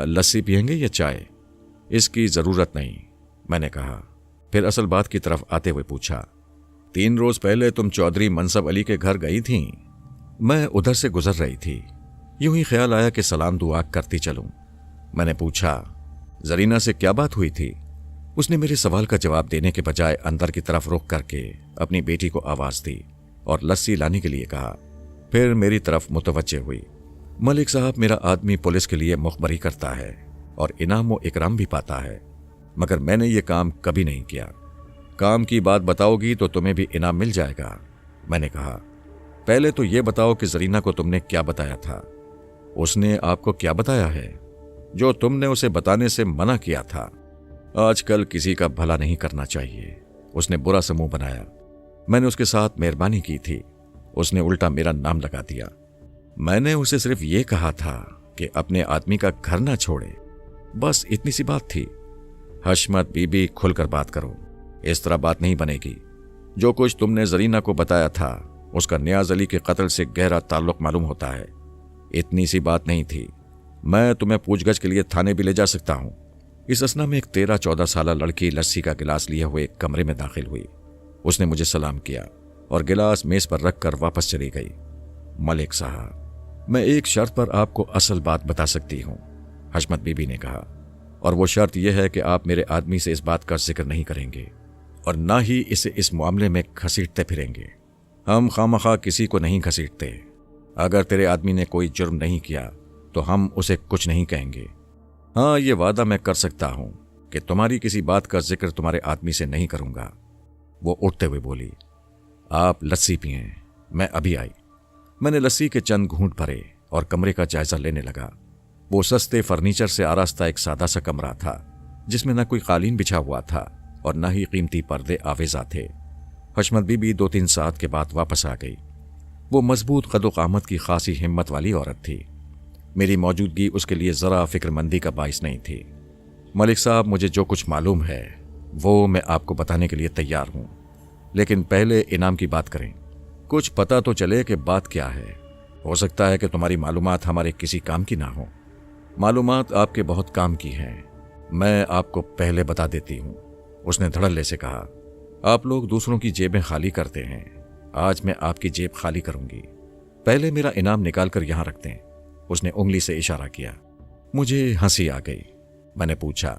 लस्सी पियेंगे या चाय? इसकी जरूरत नहीं, मैंने कहा। फिर असल बात की तरफ आते हुए पूछा, 3 रोज पहले तुम चौधरी मनसब अली के घर गई थीं? मैं उधर से गुजर रही थी। यूं ही ख्याल आया कि सलाम दुआ करती चलूं। मैंने पूछा, जरीना से क्या बात हुई थी? उसने मेरे सवाल का जवाब देने के बजाय अंदर की तरफ रुख करके अपनी बेटी को आवाज दी और लस्सी लाने के लिए कहा। फिर मेरी तरफ मुतवज्जे हुई। मलिक साहब, मेरा आदमी पुलिस के लिए मुखबरी करता है और इनाम व इकराम भी पाता है, मगर मैंने ये काम कभी नहीं किया। काम की बात बताओगी तो तुम्हें भी इनाम मिल जाएगा, मैंने कहा। पहले तो ये बताओ कि जरीना को तुमने क्या बताया था? उसने आपको क्या बताया है जो तुमने उसे बताने से मना किया था? आजकल किसी का भला नहीं करना चाहिए। उसने बुरा सा मुंह बनाया। मैंने उसके साथ मेहरबानी की थी। उसने उल्टा मेरा नाम लगा दिया। मैंने उसे सिर्फ ये कहा था कि अपने आदमी का घर ना छोड़े, बस इतनी सी बात थी। हशमत बीबी, खुलकर बात करो, इस तरह बात नहीं बनेगी। जो कुछ तुमने जरीना को बताया था उसका नियाज अली के कत्ल से गहरा ताल्लुक मालूम होता है। इतनी सी बात नहीं थी। मैं तुम्हें पूछगछ के लिए थाने भी ले जा सकता हूं। इस असना में एक 13-14 साल लड़की लस्सी का गिलास लिए हुए कमरे में दाखिल हुई। उसने मुझे सलाम किया और गिलास मेज पर रखकर वापस चली गई। मलिक साहब, मैं एक शर्त पर आपको असल बात बता सकती हूं, हशमत बीबी ने कहा, और वो शर्त यह है कि आप मेरे आदमी से इस बात का जिक्र नहीं करेंगे और ना ही इसे इस मामले में घसीटते फिरेंगे। हम खामखा किसी को नहीं घसीटते। अगर तेरे आदमी ने कोई जुर्म नहीं किया तो हम उसे कुछ नहीं कहेंगे। हाँ, ये वादा मैं कर सकता हूं कि तुम्हारी किसी बात का जिक्र तुम्हारे आदमी से नहीं करूंगा। वो उठते हुए बोली, आप लस्सी पिएं, मैं अभी आई। मैंने लस्सी के चंद घूंट भरे और कमरे का जायजा लेने लगा। वो सस्ते फर्नीचर से आरास्ता एक सादा सा कमरा था जिसमें न कोई कालीन बिछा हुआ था और न ही कीमती पर्दे आवेजा थे। हशमत बीबी 2-3 साल के बाद वापस आ गई। वो मजबूत कद-ओ-कामत की खासी हिम्मत वाली औरत थी। मेरी मौजूदगी उसके लिए जरा फिक्रमंदी का बाइस नहीं थी। मलिक साहब, मुझे जो कुछ मालूम है वो मैं आपको बताने के लिए तैयार हूं, लेकिन पहले इनाम की बात करें। कुछ पता तो चले कि बात क्या है। हो सकता है कि तुम्हारी मालूमात हमारे किसी काम की ना हो। मालूमात आपके बहुत काम की हैं, मैं आपको पहले बता देती हूं। उसने धड़ल्ले से कहा, आप लोग दूसरों की जेबें खाली करते हैं, आज मैं आपकी जेब खाली करूंगी। पहले मेरा इनाम निकाल कर यहां रख दें। उसने उंगली से इशारा किया। मुझे हंसी आ गई। मैंने पूछा,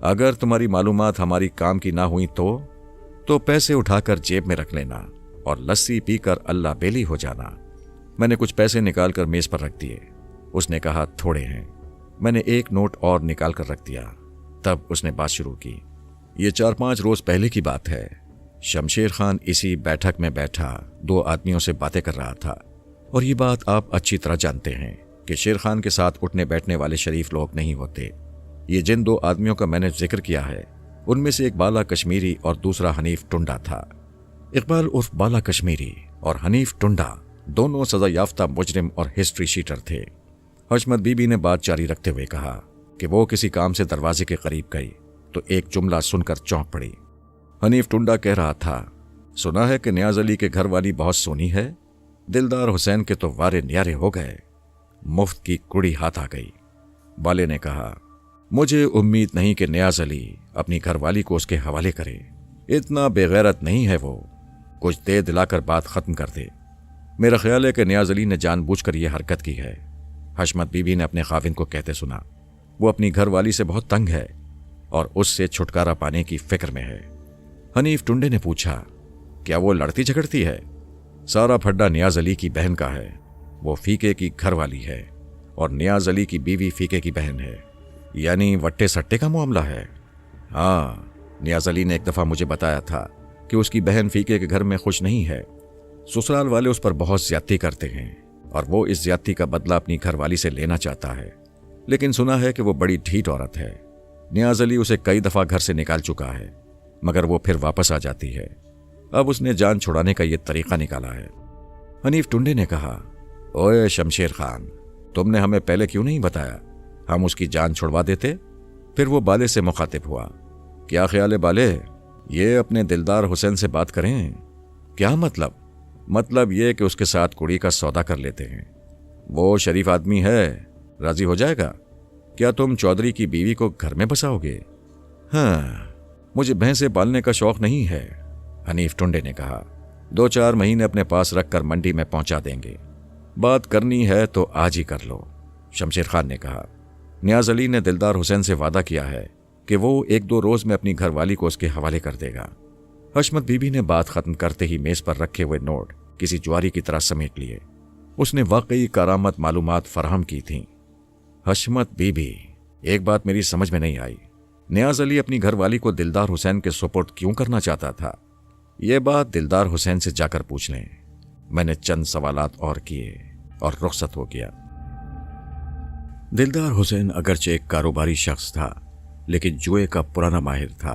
अगर तुम्हारी मालूमात हमारी काम की ना हुई तो? तो पैसे उठाकर जेब में रख लेना और लस्सी पीकर अल्लाह बेली हो जाना। मैंने कुछ पैसे निकालकर मेज पर रख दिए। उसने कहा थोड़े हैं। मैंने एक नोट और निकाल कर रख दिया। तब उसने बात शुरू की। ये 4-5 रोज पहले की बात है। शमशेर खान इसी बैठक में बैठा 2 आदमियों से बातें कर रहा था। और ये बात आप अच्छी तरह जानते हैं कि शेर खान के साथ उठने बैठने वाले शरीफ लोग नहीं होते। ये जिन 2 आदमियों का मैंने जिक्र किया है, उनमें से एक बाला कश्मीरी और दूसरा हनीफ टुंडा था। इकबाल उर्फ बाला कश्मीरी और हनीफ टुंडा दोनों सजा याफ्ता मुजरिम और हिस्ट्री शीटर थे। हशमत बीबी ने बात जारी रखते हुए कहा कि वो किसी काम से दरवाजे के करीब गई तो एक जुमला सुनकर चौंक पड़ी। हनीफ टुंडा कह रहा था, सुना है कि नियाज अली के घर वाली बहुत सोनी है। दिलदार हुसैन के तो वारे न्यारे हो गए। मुफ्त की कुड़ी हाथ आ गई। बाले ने कहा, मुझे उम्मीद नहीं कि नियाज अली अपनी घरवाली को उसके हवाले करे। इतना बेगैरत नहीं है वो, कुछ दे दिलाकर बात खत्म कर दे। मेरा ख्याल है कि नियाज अली ने जानबूझकर यह हरकत की है। हशमत बीबी ने अपने खाविन को कहते सुना, वो अपनी घरवाली से बहुत तंग है और उससे छुटकारा पाने की फिक्र में है। हनीफ टुंडे ने पूछा, क्या वो लड़ती झगड़ती है? सारा फड्डा नियाज अली की बहन का है। वो फीके की घरवाली है और नियाज अली की बीवी फीके की बहन है, यानी वट्टे सट्टे का मामला है। हाँ, नियाज अली ने एक दफा मुझे बताया था कि उसकी बहन फीके के घर में खुश नहीं है। ससुराल वाले उस पर बहुत ज्यादती करते हैं और वो इस ज्यादती का बदला अपनी घरवाली से लेना चाहता है, लेकिन सुना है कि वो बड़ी ढीठ औरत है। नियाज अली उसे कई दफा घर से निकाल चुका है, मगर वो फिर वापस आ जाती है। अब उसने जान छुड़ाने का ये तरीका निकाला है। हनीफ टुंडे ने कहा, ओए शमशेर खान, तुमने हमें पहले क्यों नहीं बताया? हम उसकी जान छुड़वा देते। फिर वो बाले से मुखातिब हुआ, क्या ख्याल है बाले, ये अपने दिलदार हुसैन से बात करें? क्या मतलब? मतलब ये कि उसके साथ कुड़ी का सौदा कर लेते हैं। वो शरीफ आदमी है, राजी हो जाएगा। क्या तुम चौधरी की बीवी को घर में बसाओगे? हाँ, मुझे भैंसे पालने का शौक नहीं है, हनीफ टुंडे ने कहा। 2-4 महीने अपने पास रखकर मंडी में पहुंचा देंगे। बात करनी है तो आज ही कर लो, शमशेर खान ने कहा। नियाज अली ने दिलदार हुसैन से वादा किया है कि वो 1-2 रोज में अपनी घरवाली को उसके हवाले कर देगा। हशमत बीबी ने बात खत्म करते ही मेज पर रखे हुए नोट किसी ज्वारी की तरह समेट लिए। उसने वाकई करामत मालूमात फराहम की थी। हशमत बीबी, एक बात मेरी समझ में नहीं आई, नियाज अली अपनी घरवाली को दिलदार हुसैन के सुपुर्द क्यों करना चाहता था? यह बात दिलदार हुसैन से जाकर पूछ लें। मैंने चंद सवालात और किए और रुखसत हो गया। दिलदार हुसैन अगरचे एक कारोबारी शख्स था, लेकिन जुए का पुराना माहिर था।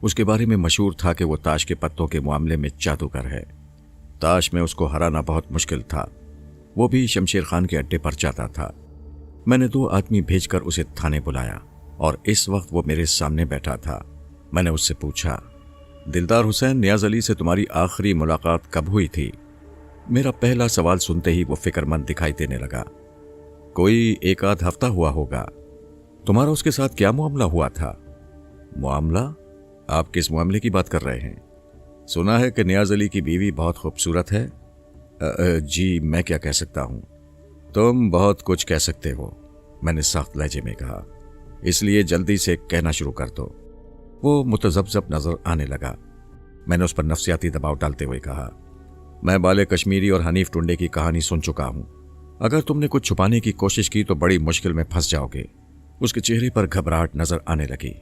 उसके बारे में मशहूर था कि वो ताश के पत्तों के मामले में जादूगर है। ताश में उसको हराना बहुत मुश्किल था। वो भी शमशेर खान के अड्डे पर जाता था। मैंने 2 आदमी भेजकर उसे थाने बुलाया और इस वक्त वो मेरे सामने बैठा था। मैंने उससे पूछा, दिलदार हुसैन, नियाज अली से तुम्हारी आखिरी मुलाकात कब हुई थी? मेरा पहला सवाल सुनते ही वो फिक्रमंद दिखाई देने लगा। कोई 1-आध हफ्ता हुआ होगा। तुम्हारा उसके साथ क्या मामला हुआ था? मामला? आप किस मामले की बात कर रहे हैं? सुना है कि नियाज अली की बीवी बहुत खूबसूरत है। जी, मैं क्या कह सकता हूं। तुम बहुत कुछ कह सकते हो, मैंने सख्त लहजे में कहा, इसलिए जल्दी से कहना शुरू कर दो। वो मुतज़ब्ज़ब नजर आने लगा। मैंने उस पर नफ्सियाती दबाव डालते हुए कहा, मैं बाले कश्मीरी और हनीफ टुंडे की कहानी सुन चुका हूं। अगर तुमने कुछ छुपाने की कोशिश की तो बड़ी मुश्किल में फंस जाओगे। उसके चेहरे पर घबराहट नजर आने लगी।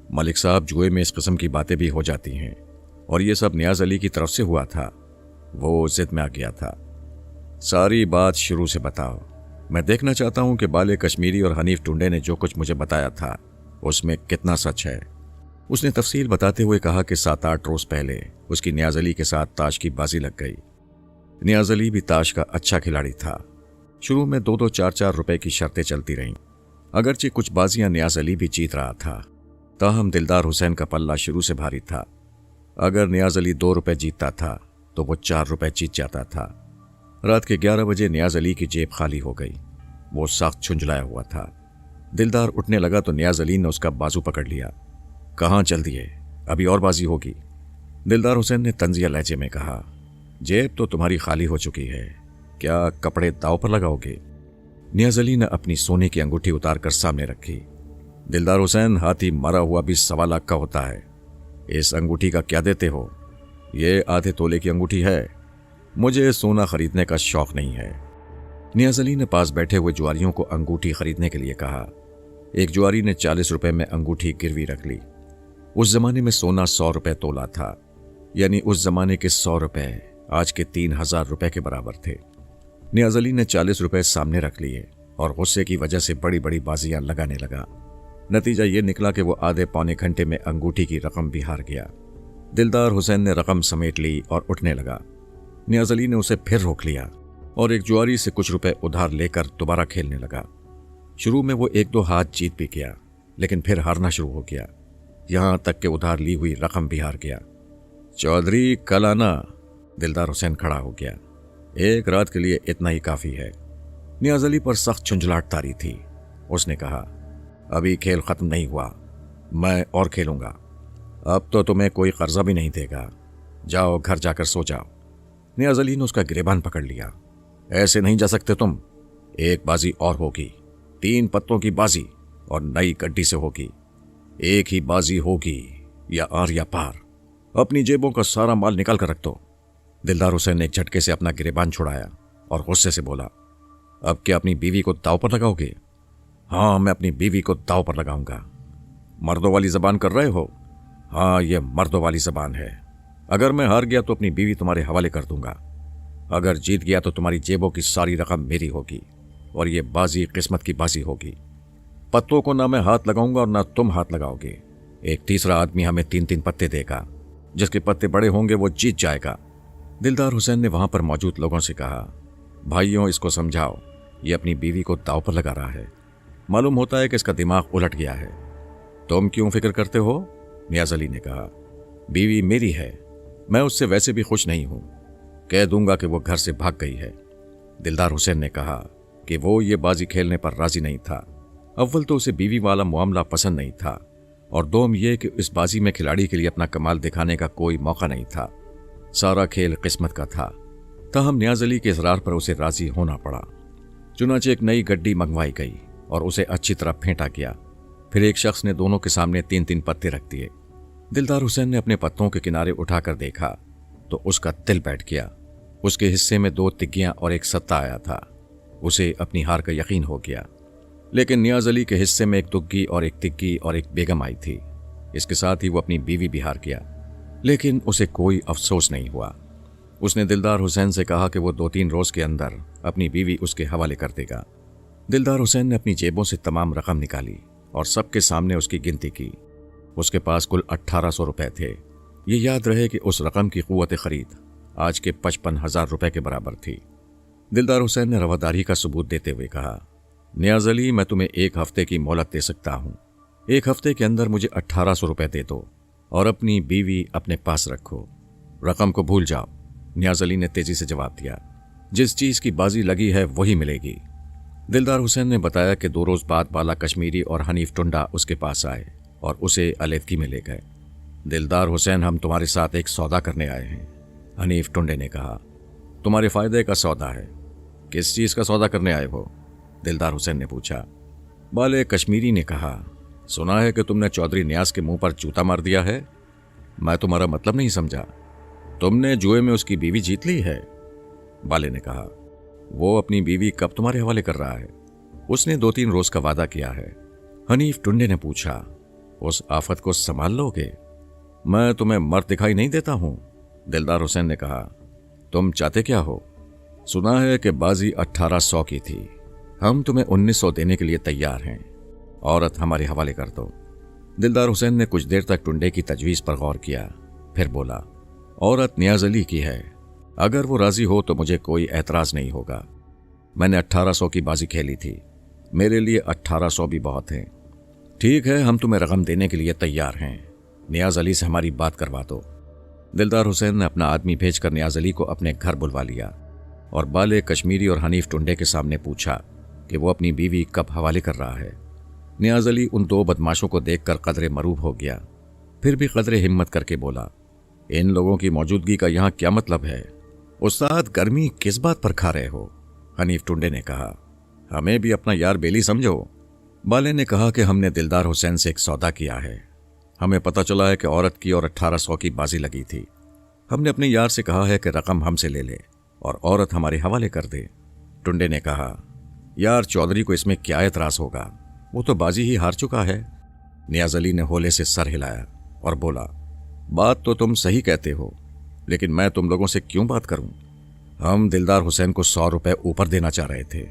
मलिक साहब, जुए में इस किस्म की बातें भी हो जाती हैं और ये सब नियाज अली की तरफ से हुआ था। वो जिद में आ गया था। सारी बात शुरू से बताओ। मैं देखना चाहता हूं कि बाले कश्मीरी और हनीफ टुंडे ने जो कुछ मुझे बताया था उसमें कितना सच है। उसने तफसील बताते हुए कहा कि 7-8 रोज पहले उसकी नियाज अली के साथ ताश की बाजी लग गई। नियाज अली भी ताश का अच्छा खिलाड़ी था। शुरू में 2-2, 4-4 रुपए की शर्तें चलती रहीं। अगरचे कुछ बाजियां नियाज अली भी जीत रहा था, ताहम दिलदार हुसैन का पल्ला शुरू से भारी था। अगर नियाज अली 2 रुपए जीतता था तो वो 4 रुपए जीत जाता था। रात के 11 बजे नियाज अली की जेब खाली हो गई। वो सख्त झुंझलाया हुआ था। दिलदार उठने लगा तो नियाज अली ने उसका बाजू पकड़ लिया। कहाँ चल दिए, अभी और बाजी होगी। दिलदार हुसैन ने तंजिया लहजे में कहा, जेब तो तुम्हारी खाली हो चुकी है, क्या कपड़े दाव पर लगाओगे? नियाज अली ने अपनी सोने की अंगूठी उतार कर सामने रखी। दिलदार हुसैन, हाथी मरा हुआ भी 1.25 लाख का होता है। इस अंगूठी का क्या देते हो? ये आधे तोले की अंगूठी है। मुझे सोना खरीदने का शौक नहीं है। नियाज अली ने पास बैठे हुए जुआरियों को अंगूठी खरीदने के लिए कहा। एक जुआरी ने 40 रुपए में अंगूठी गिरवी रख ली। उस जमाने में सोना 100 रुपए तोला था, यानी उस जमाने के 100 रुपए आज के 3000 रुपए के बराबर थे। नियाज अली ने 40 रुपए सामने रख लिए और गुस्से की वजह से बड़ी बड़ी बाजियां लगाने लगा। नतीजा ये निकला कि वो आधे पौने घंटे में अंगूठी की रकम भी हार गया। दिलदार हुसैन ने रकम समेट ली और उठने लगा। नियाज अली ने उसे फिर रोक लिया और एक जुआरी से कुछ रुपए उधार लेकर दोबारा खेलने लगा। शुरू में वो 1-2 हाथ जीत भी गया, लेकिन फिर हारना शुरू हो गया, यहां तक कि उधार ली हुई रकम भी हार गया। चौधरी कल आना। दिलदार हुसैन खड़ा हो गया। एक रात के लिए इतना ही काफी है। नियाज अली पर सख्त झुंझलाहट तारी थी। उसने कहा, अभी खेल खत्म नहीं हुआ, मैं और खेलूंगा। अब तो तुम्हें कोई कर्जा भी नहीं देगा। जाओ घर जाकर सो जाओ। नियाज अली ने उसका गिरेबान पकड़ लिया। ऐसे नहीं जा सकते तुम। एक बाजी और होगी, 3 पत्तों की बाजी, और नई गड्डी से होगी। एक ही बाजी होगी, या आर या पार। अपनी जेबों का सारा माल निकाल कर रख दो। दिलदार हुसैन ने एक झटके से अपना गिरेबान छुड़ाया और गुस्से से बोला, अब क्या अपनी बीवी को दांव पर लगाओगे? हाँ, मैं अपनी बीवी को दांव पर लगाऊंगा। मर्दों वाली जबान कर रहे हो? हाँ, यह मर्दों वाली जबान है। अगर मैं हार गया तो अपनी बीवी तुम्हारे हवाले कर दूंगा। अगर जीत गया तो तुम्हारी जेबों की सारी रकम मेरी होगी और ये बाजी किस्मत की बाजी होगी। पत्तों को ना मैं हाथ लगाऊंगा और ना तुम हाथ लगाओगे। एक तीसरा आदमी हमें 3-3 पत्ते देगा। जिसके पत्ते बड़े होंगे वो जीत जाएगा। दिलदार हुसैन ने वहां पर मौजूद लोगों से कहा, भाइयों, इसको समझाओ, ये अपनी बीवी को दांव पर लगा रहा है। मालूम होता है कि इसका दिमाग उलट गया है। तुम क्यों फिक्र करते हो? नियाज अली ने कहा, बीवी मेरी है, मैं उससे वैसे भी खुश नहीं हूं। कह दूंगा कि वो घर से भाग गई है। दिलदार हुसैन ने कहा कि वो ये बाजी खेलने पर राजी नहीं था। अव्वल तो उसे बीवी वाला मामला पसंद नहीं था, और दोम ये कि इस बाजी में खिलाड़ी के लिए अपना कमाल दिखाने का कोई मौका नहीं था। सारा खेल किस्मत का था। ताहम नियाज अली के इसरार पर उसे राजी होना पड़ा। चुनाचे एक नई गड्डी मंगवाई गई और उसे अच्छी तरह फेंटा गया। फिर एक शख्स ने दोनों के सामने 3-3 पत्ते रख दिए। दिलदार हुसैन ने अपने पत्तों के किनारे उठाकर देखा तो उसका दिल बैठ गया। उसके हिस्से में 2 तिग्गियां और एक सत्ता आया था। उसे अपनी हार का यकीन हो गया। लेकिन नियाज अली के हिस्से में एक दुग्गी और एक तिग्गी और एक बेगम आई थी। इसके साथ ही वो अपनी बीवी भी हार गया, लेकिन उसे कोई अफसोस नहीं हुआ। उसने दिलदार हुसैन से कहा कि वो 2-3 रोज के अंदर अपनी बीवी उसके हवाले कर देगा। दिलदार हुसैन ने अपनी जेबों से तमाम रकम निकाली और सबके सामने उसकी गिनती की। उसके पास कुल 1800 रुपए थे। ये याद रहे कि उस रकम की कुव्वत खरीद आज के 55,000 रुपए के बराबर थी। दिलदार हुसैन ने रवादारी का सबूत देते हुए कहा, नियाज अली, मैं तुम्हें 1 हफ्ते की मोहलत दे सकता हूं। 1 हफ्ते के अंदर मुझे 1800 रुपए दे दो और अपनी बीवी अपने पास रखो। रकम को भूल जाओ। नियाज अली ने तेजी से जवाब दिया, जिस चीज की बाजी लगी है वही मिलेगी। दिलदार हुसैन ने बताया कि 2 रोज बाद बाला कश्मीरी और हनीफ टुंडा उसके पास आए और उसे अलीदगी में ले गए। दिलदार हुसैन, हम तुम्हारे साथ एक सौदा करने आए हैं। हनीफ टुंडे ने कहा, तुम्हारे फायदे का सौदा है? किस चीज का सौदा करने आए हो? दिलदार हुसैन ने पूछा। बाले कश्मीरी ने कहा, सुना है कि तुमने चौधरी नियाज के मुंह पर जूता मार दिया है। मैं तुम्हारा मतलब नहीं समझा। तुमने जुए में उसकी बीवी जीत ली है? बाले ने कहा, वो अपनी बीवी कब तुम्हारे हवाले कर रहा है? उसने 2-3 रोज का वादा किया है। हनीफ टुंडे ने पूछा, उस आफत को संभाल लोगे? मैं तुम्हें मर्द दिखाई नहीं देता हूं? दिलदार हुसैन ने कहा, तुम चाहते क्या हो? सुना है कि बाजी 1800 की थी। हम तुम्हें 1900 देने के लिए तैयार हैं। औरत हमारे हवाले कर दो। दिलदार हुसैन ने कुछ देर तक टुंडे की तजवीज पर गौर किया, फिर बोला, औरत नियाज अली की है। अगर वो राजी हो तो मुझे कोई एतराज नहीं होगा। मैंने 1800 की बाजी खेली थी, मेरे लिए 1800 भी बहुत है। ठीक है, हम तुम्हें रकम देने के लिए तैयार हैं। नियाज अली से हमारी बात करवा दो। दिलदार हुसैन ने अपना आदमी भेजकर नियाज अली को अपने घर बुलवा लिया और बाले कश्मीरी और हनीफ टुंडे के सामने पूछा कि वो अपनी बीवी कब हवाले कर रहा है। नियाज अली उन 2 बदमाशों को देखकर कदरे मरूब हो गया, फिर भी कदरे हिम्मत करके बोला, इन लोगों की मौजूदगी का यहाँ क्या मतलब है? उस्ताद, गर्मी किस बात पर खा रहे हो? हनीफ टुंडे ने कहा, हमें भी अपना यार बेली समझो। बाले ने कहा कि हमने दिलदार हुसैन से एक सौदा किया है। हमें पता चला है कि औरत की और 1800 की बाजी लगी थी। हमने अपने यार से कहा है कि रकम हमसे ले ले और औरत हमारे हवाले कर दे। टुंडे ने कहा, यार चौधरी को इसमें क्या एतराज होगा, वो तो बाजी ही हार चुका है। नियाज अली ने होले से सर हिलाया और बोला, बात तो तुम सही कहते हो, लेकिन मैं तुम लोगों से क्यों बात करूं? हम दिलदार हुसैन को 100 रुपए ऊपर देना चाह रहे थे,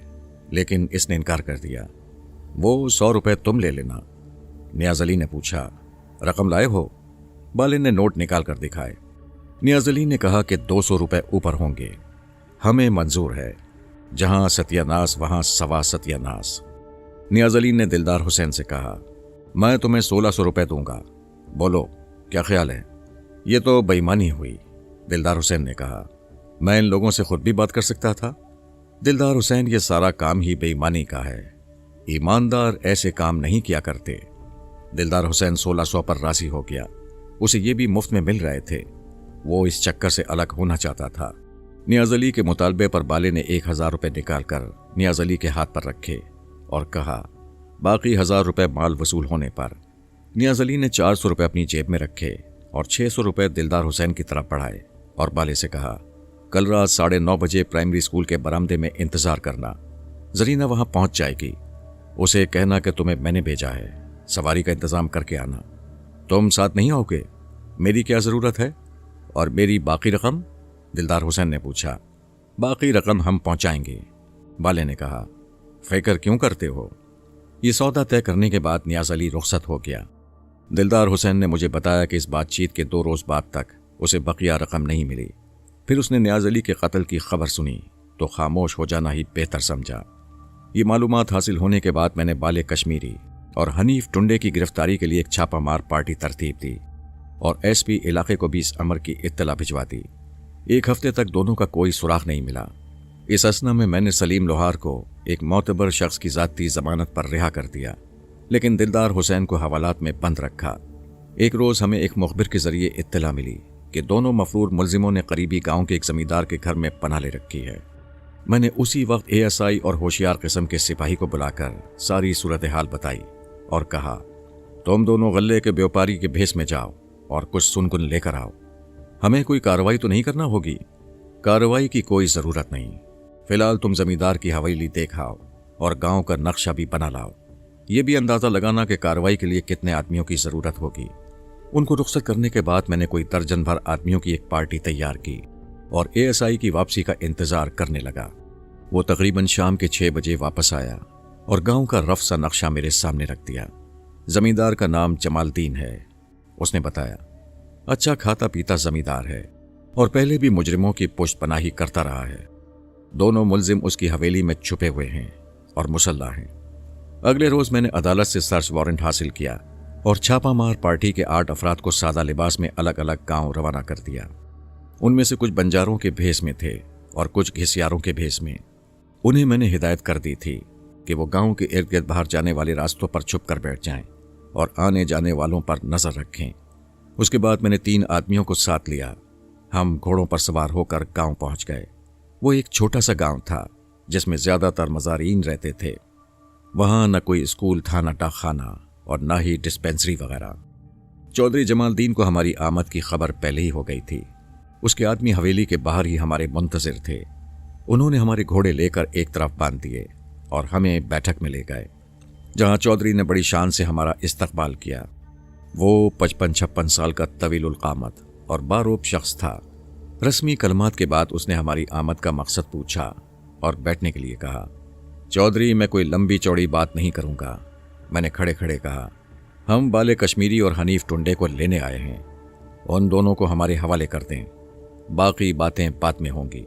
लेकिन इसने इनकार कर दिया। वो 100 रुपए तुम ले लेना। नियाज अली ने पूछा, रकम लाए हो? बालिन ने नोट निकाल कर दिखाए। नियाज अली ने कहा कि 200 रुपए ऊपर होंगे। हमें मंजूर है, जहां सत्यानाश वहां सवा सत्यानाश। नियाज अली ने दिलदार हुसैन से कहा, मैं तुम्हें 1600 रुपए दूंगा, बोलो क्या ख्याल है? ये तो बेईमानी हुई। दिलदार हुसैन ने कहा, मैं इन लोगों से खुद भी बात कर सकता था। दिलदार हुसैन, ये सारा काम ही बेईमानी का है, ईमानदार ऐसे काम नहीं किया करते। दिलदार हुसैन 1600 पर राजी हो गया। उसे ये भी मुफ्त में मिल रहे थे। वो इस चक्कर से अलग होना चाहता था। नियाज अली के मुतालबे पर बाले ने 1000 रुपए निकालकर नियाज अली के हाथ पर रखे और कहा, बाकी 1000 रुपए माल वसूल होने पर। नियाज अली ने 400 रुपए अपनी जेब में रखे और 600 रुपए दिलदार हुसैन की तरफ बढ़ाए और बाले से कहा, कल रात 9:30 बजे प्राइमरी स्कूल के बरामदे में इंतजार करना। जरीना वहां पहुंच जाएगी। उसे कहना कि तुम्हें मैंने भेजा है, सवारी का इंतजाम करके आना। तुम साथ नहीं आओगे? मेरी क्या जरूरत है? और मेरी बाकी रकम? दिलदार हुसैन ने पूछा। बाकी रकम हम पहुंचाएंगे, बाले ने कहा। फिक्र क्यों करते हो? ये सौदा तय करने के बाद नियाज अली रुखसत हो गया। दिलदार हुसैन ने मुझे बताया कि इस बातचीत के 2 रोज बाद तक उसे बकिया रकम नहीं मिली। फिर उसने नियाज अली के कत्ल की खबर सुनी तो खामोश हो जाना ही बेहतर समझा। ये मालूमात हासिल होने के बाद मैंने बाले कश्मीरी और हनीफ टुंडे की गिरफ्तारी के लिए एक छापामार पार्टी तरतीब दी और एसपी इलाके को भी इस अमर की इत्तला भिजवा दी। 1 हफ्ते तक दोनों का कोई सुराग नहीं मिला। इस असना में मैंने सलीम लोहार को एक मोतबर शख्स की जाती जमानत पर रिहा कर दिया, लेकिन दिलदार हुसैन को हवालात में बंद रखा। एक रोज हमें एक मुखबिर के जरिए इत्तला मिली कि दोनों मफरूर मुलजिमों ने करीबी गांव के एक जमींदार के घर में पनाह ले रखी है। मैंने उसी वक्त एएसआई और होशियार किस्म के सिपाही को बुलाकर सारी सूरत हाल बताई और कहा, तुम दोनों गल्ले के व्यापारी के भेस में जाओ और कुछ सुनगुन लेकर आओ। हमें कोई कार्रवाई तो नहीं करना होगी? कार्रवाई की कोई जरूरत नहीं। फिलहाल तुम जमींदार की हवेली देख आओ और गांव का नक्शा भी बना लाओ। ये भी अंदाजा लगाना कि कार्रवाई के लिए कितने आदमियों की जरूरत होगी। उनको रुखसत करने के बाद मैंने कोई दर्जन भर आदमियों की एक पार्टी तैयार की और एएसआई की वापसी का इंतजार करने लगा। वो तकरीबन शाम के 6 बजे वापस आया और गांव का रफ सा नक्शा मेरे सामने रख दिया। जमींदार का नाम जमालदीन है, उसने बताया। अच्छा खाता पीता जमींदार है और पहले भी मुजरिमों की पुष्टपनाही करता रहा है। दोनों मुलजिम उसकी हवेली में छुपे हुए हैं और मुसल्ला हैं। अगले रोज मैंने अदालत से सर्च वारंट हासिल किया और छापामार पार्टी के 8 अफराद को सादा लिबास में अलग अलग गांव रवाना कर दिया। उनमें से कुछ बंजारों के भेस में थे और कुछ घिसियारों के भेस में। उन्हें मैंने हिदायत कर दी थी कि वो गांव के इर्द गिर्द बाहर जाने वाले रास्तों पर छुप कर बैठ जाएं और आने जाने वालों पर नजर रखें। उसके बाद मैंने 3 आदमियों को साथ लिया। हम घोड़ों पर सवार होकर गांव पहुंच गए। वो एक छोटा सा गांव था जिसमें ज्यादातर मज़ारीन रहते थे। वहां न कोई स्कूल था, न डाकखाना और न ही डिस्पेंसरी वगैरह। चौधरी जमालदीन को हमारी आमद की खबर पहले ही हो गई थी। उसके आदमी हवेली के बाहर ही हमारे मुंतजिर थे। उन्होंने हमारे घोड़े लेकर एक तरफ बांध दिए और हमें बैठक में ले गए, जहां चौधरी ने बड़ी शान से हमारा इस्तकबाल किया। वो 55-56 साल का तवीलुल कामत और बारूब शख्स था। रस्मी कलमात के बाद उसने हमारी आमद का मकसद पूछा और बैठने के लिए कहा। चौधरी, मैं कोई लंबी चौड़ी बात नहीं करूंगा, मैंने खड़े खड़े कहा। हम बाले कश्मीरी और हनीफ टुंडे को लेने आए हैं। उन दोनों को हमारे हवाले कर दें, बाकी बातें बाद में होंगी।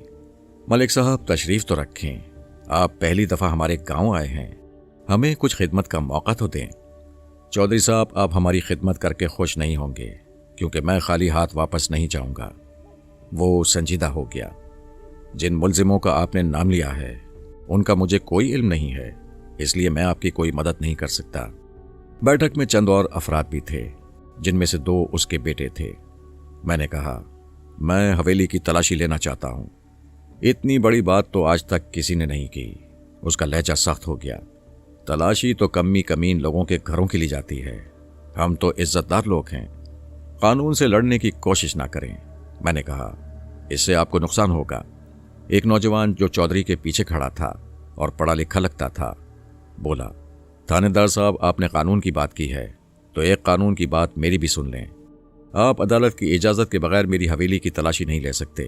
मलिक साहब तशरीफ तो रखें, आप पहली दफा हमारे गांव आए हैं, हमें कुछ खिदमत का मौका तो दें। चौधरी साहब, आप हमारी खिदमत करके खुश नहीं होंगे क्योंकि मैं खाली हाथ वापस नहीं जाऊंगा। वो संजीदा हो गया। जिन मुलजिमों का आपने नाम लिया है उनका मुझे कोई इल्म नहीं है, इसलिए मैं आपकी कोई मदद नहीं कर सकता। बैठक में चंद और अफराद भी थे, जिनमें से 2 उसके बेटे थे। मैंने कहा, मैं हवेली की तलाशी लेना चाहता हूं। इतनी बड़ी बात तो आज तक किसी ने नहीं की। उसका लहजा सख्त हो गया। तलाशी तो कमी कमीन लोगों के घरों की ली जाती है, हम तो इज्जतदार लोग हैं, कानून से लड़ने की कोशिश ना करें। मैंने कहा, इससे आपको नुकसान होगा। एक नौजवान जो चौधरी के पीछे खड़ा था और पढ़ा लिखा लगता था बोला, थानेदार साहब, आपने कानून की बात की है तो एक कानून की बात मेरी भी सुन लें। आप अदालत की इजाज़त के बगैर मेरी हवेली की तलाशी नहीं ले सकते।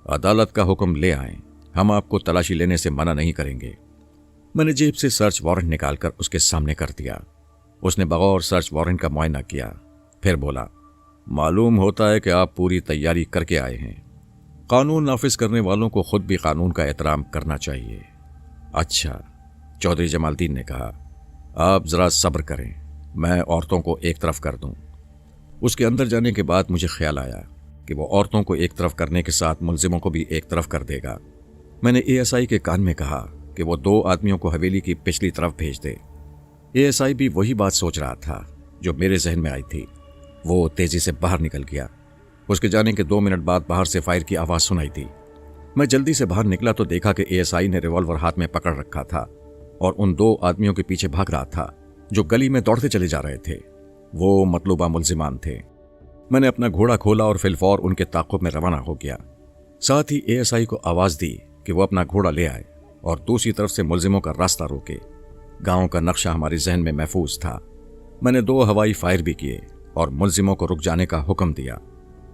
अदालत का हुक्म ले आएं, हम आपको तलाशी लेने से मना नहीं करेंगे। मैंने जेब से सर्च वारंट निकालकर उसके सामने कर दिया। उसने बगौर सर्च वारंट का मुआयना किया, फिर बोला, मालूम होता है कि आप पूरी तैयारी करके आए हैं। कानून नाफिज करने वालों को खुद भी कानून का एहतराम करना चाहिए। अच्छा, चौधरी जमालदीन ने कहा, आप ज़रा सब्र करें, मैं औरतों को एक तरफ कर दूं। उसके अंदर जाने के बाद मुझे ख्याल आया कि वो औरतों को एक तरफ करने के साथ मुलजिमों को भी एक तरफ कर देगा। मैंने एएसआई के कान में कहा कि वो 2 आदमियों को हवेली की पिछली तरफ भेज दे। एएसआई भी वही बात सोच रहा था जो मेरे जहन में आई थी। वो तेजी से बाहर निकल गया। उसके जाने के 2 मिनट बाद बाहर से फायर की आवाज़ सुनाई दी। मैं जल्दी से बाहर निकला तो देखा कि एएसआई ने रिवॉल्वर हाथ में पकड़ रखा था और उन 2 आदमियों के पीछे भाग रहा था जो गली में दौड़ते चले जा रहे थे। वो मतलूबा मुलजिमान थे। मैंने अपना घोड़ा खोला और फिलफौर उनके ताक़ुब में रवाना हो गया। साथ ही एएसआई को आवाज़ दी कि वो अपना घोड़ा ले आए और दूसरी तरफ से मुलजिमों का रास्ता रोके। गांव का नक्शा हमारे जहन में महफूज था। मैंने 2 हवाई फायर भी किए और मुलजिमों को रुक जाने का हुक्म दिया।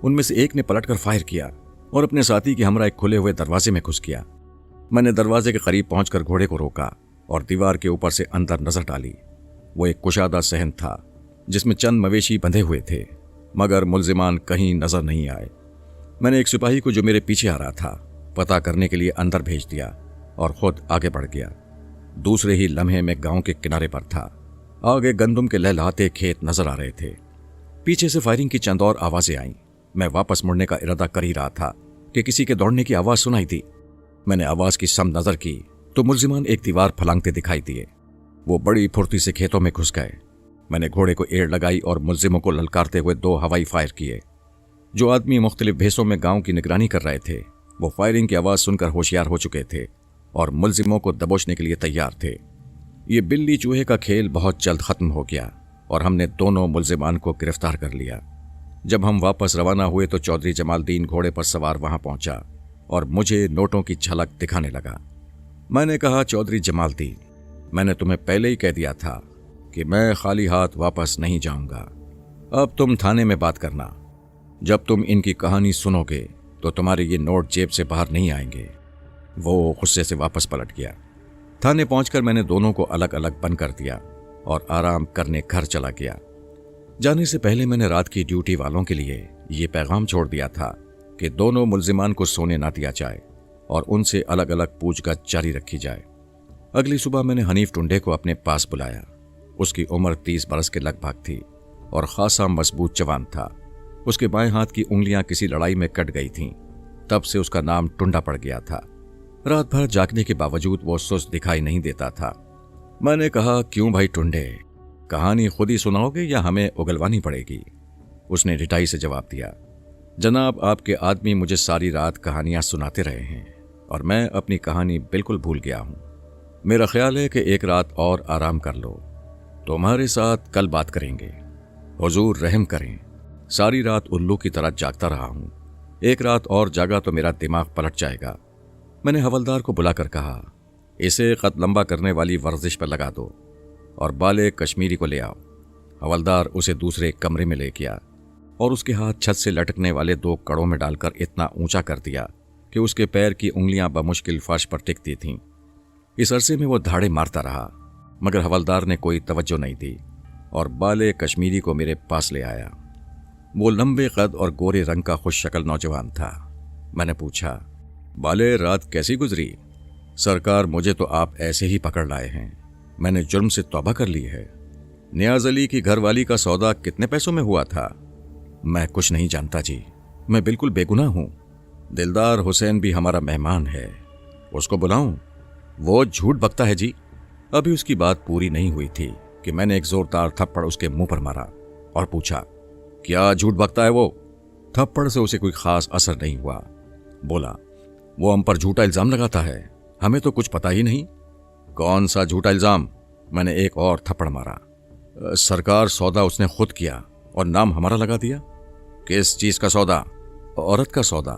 उनमें से एक ने पलटकर फायर किया और अपने साथी की हमरा एक खुले हुए दरवाजे में घुस गया। मैंने दरवाजे के करीब पहुंचकर घोड़े को रोका और दीवार के ऊपर से अंदर नजर डाली। वो एक कुशादा सहन था जिसमें चंद मवेशी बंधे हुए थे, मगर मुलजिमान कहीं नजर नहीं आए। मैंने एक सिपाही को जो मेरे पीछे आ रहा था पता करने के लिए अंदर भेज दिया और खुद आगे बढ़ गया। दूसरे ही लम्हे में गांव के किनारे पर था। आगे गंदुम के लहलहाते खेत नजर आ रहे थे। पीछे से फायरिंग की चंद और आवाजें आईं। मैं वापस मुड़ने का इरादा कर ही रहा था कि किसी के दौड़ने की आवाज सुनाई दी। मैंने आवाज की सम नजर की तो मुलजिमान एक दीवार फलांगते दिखाई दिए। वो बड़ी फुर्ती से खेतों में घुस गए। मैंने घोड़े को एड़ लगाई और मुलजिमों को ललकारते हुए 2 हवाई फायर किए। जो आदमी मुख्तलिफ भेसों में गांव की निगरानी कर रहे थे वो फायरिंग की आवाज सुनकर होशियार हो चुके थे और मुलजिमों को दबोचने के लिए तैयार थे। ये बिल्ली चूहे का खेल बहुत जल्द खत्म हो गया और हमने दोनों मुलजिमान को गिरफ्तार कर लिया। जब हम वापस रवाना हुए तो चौधरी जमालदीन घोड़े पर सवार वहां पहुंचा और मुझे नोटों की झलक दिखाने लगा। मैंने कहा, चौधरी जमालदीन, मैंने तुम्हें पहले ही कह दिया था कि मैं खाली हाथ वापस नहीं जाऊंगा। अब तुम थाने में बात करना। जब तुम इनकी कहानी सुनोगे तो तुम्हारे ये नोट जेब से बाहर नहीं आएंगे। वो गुस्से से वापस पलट गया। थाने पहुंचकर मैंने दोनों को अलग अलग बंद कर दिया और आराम करने घर चला गया। जाने से पहले मैंने रात की ड्यूटी वालों के लिए ये पैगाम छोड़ दिया था कि दोनों मुलजिमान को सोने ना दिया जाए और उनसे अलग अलग पूछताछ जारी रखी जाए। अगली सुबह मैंने हनीफ टुंडे को अपने पास बुलाया। उसकी उम्र 30 बरस के लगभग थी और खासा मजबूत जवान था। उसके बाएं हाथ की उंगलियां किसी लड़ाई में कट गई थीं। तब से उसका नाम टुंडा पड़ गया था। रात भर जागने के बावजूद वो सुस्त दिखाई नहीं देता था। मैंने कहा, क्यों भाई टुंडे, कहानी खुद ही सुनाओगे या हमें उगलवानी पड़ेगी? उसने रिटाई से जवाब दिया, जनाब, आपके आदमी मुझे सारी रात कहानियां सुनाते रहे हैं और मैं अपनी कहानी बिल्कुल भूल गया हूं। मेरा ख्याल है कि एक रात और आराम कर लो। तुम्हारे साथ कल बात करेंगे। हुजूर रहम करें, सारी रात उल्लू की तरह जागता रहा हूं। एक रात और जागा तो मेरा दिमाग पलट जाएगा। मैंने हवलदार को बुलाकर कहा, इसे खत लंबा करने वाली वर्जिश पर लगा दो और बाले कश्मीरी को ले आओ। हवलदार उसे दूसरे कमरे में ले गया और उसके हाथ छत से लटकने वाले 2 कड़ों में डालकर इतना ऊंचा कर दिया कि उसके पैर की उंगलियां बमुश्किल फर्श पर टिकती थीं। इस अरसे में वो धाड़े मारता रहा मगर हवलदार ने कोई तवज्जो नहीं दी और बाले कश्मीरी को मेरे पास ले आया। वो लंबे कद और गोरे रंग का खुश शक्ल नौजवान था। मैंने पूछा, बाले, रात कैसी गुजरी? सरकार, मुझे तो आप ऐसे ही पकड़ लाए हैं। मैंने जुर्म से तौबा कर ली है। नियाज अली की घरवाली का सौदा कितने पैसों में हुआ था? मैं कुछ नहीं जानता जी, मैं बिल्कुल बेगुनाह हूं। दिलदार हुसैन भी हमारा मेहमान है, उसको बुलाऊं? वो झूठ बकता है जी। अभी उसकी बात पूरी नहीं हुई थी कि मैंने एक जोरदार थप्पड़ उसके मुंह पर मारा और पूछा, क्या झूठ बकता है वो? थप्पड़ से उसे कोई खास असर नहीं हुआ। बोला, वो हम पर झूठा इल्जाम लगाता है, हमें तो कुछ पता ही नहीं। कौन सा झूठा इल्जाम? मैंने एक और थप्पड़ मारा। सरकार, सौदा उसने खुद किया और नाम हमारा लगा दिया। किस चीज का सौदा? औरत का सौदा।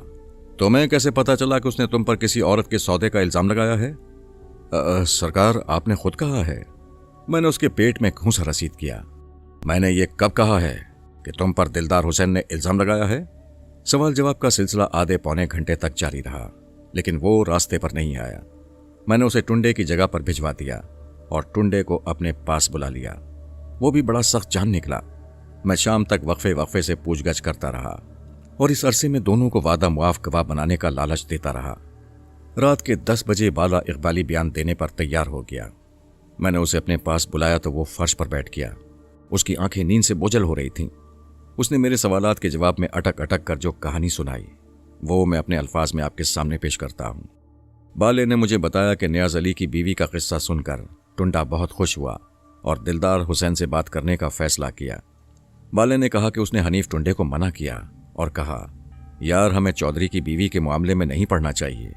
तुम्हें कैसे पता चला कि उसने तुम पर किसी औरत के सौदे का इल्जाम लगाया है? सरकार, आपने खुद कहा है। मैंने उसके पेट में घूंसा रसीद किया। मैंने ये कब कहा है कि तुम पर दिलदार हुसैन ने इल्जाम लगाया है? सवाल जवाब का सिलसिला आधे पौने घंटे तक जारी रहा, लेकिन वो रास्ते पर नहीं आया। मैंने उसे टुंडे की जगह पर भिजवा दिया और टुंडे को अपने पास बुला लिया। वो भी बड़ा सख्त जान निकला। मैं शाम तक वक्फे वक्फे से पूछगछ करता रहा और इस अरसे में दोनों को वादा मुआफ गवाह बनाने का लालच देता रहा। रात के 10 बजे बाला इकबाली बयान देने पर तैयार हो गया। मैंने उसे अपने पास बुलाया तो वो फर्श पर बैठ गया। उसकी आंखें नींद से बोझल हो रही थीं। उसने मेरे सवालात के जवाब में अटक अटक कर जो कहानी सुनाई, वो मैं अपने अल्फाज में आपके सामने पेश करता हूँ। बाले ने मुझे बताया कि नियाज अली की बीवी का किस्सा सुनकर टुंडा बहुत खुश हुआ और दिलदार हुसैन से बात करने का फैसला किया। बाले ने कहा कि उसने हनीफ टुंडे को मना किया और कहा, यार, हमें चौधरी की बीवी के मामले में नहीं पड़ना चाहिए,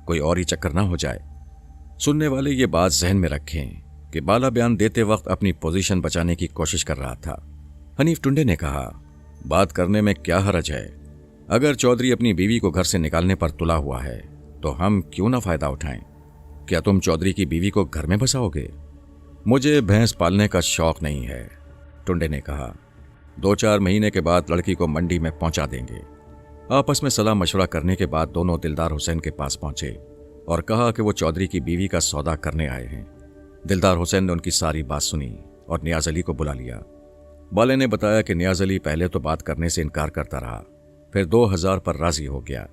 कोई और ही चक्कर ना हो जाए। सुनने वाले ये बात जहन में रखें कि बाला बयान देते वक्त अपनी पोजीशन बचाने की कोशिश कर रहा था। हनीफ टुंडे ने कहा, बात करने में क्या हरज है? अगर चौधरी अपनी बीवी को घर से निकालने पर तुला हुआ है तो हम क्यों ना फायदा उठाएं? क्या तुम चौधरी की बीवी को घर में बसाओगे? मुझे भैंस पालने का शौक नहीं है, टुंडे ने कहा। 2-4 महीने के बाद लड़की को मंडी में पहुंचा देंगे। आपस में सलाह मशवरा करने के बाद दोनों दिलदार हुसैन के पास पहुंचे और कहा कि वो चौधरी की बीवी का सौदा करने आए हैं। दिलदार हुसैन ने उनकी सारी बात सुनी और नियाज अली को बुला लिया। बाले ने बताया कि नियाज अली पहले तो बात करने से इनकार करता रहा, फिर 2000 पर राजी हो गया।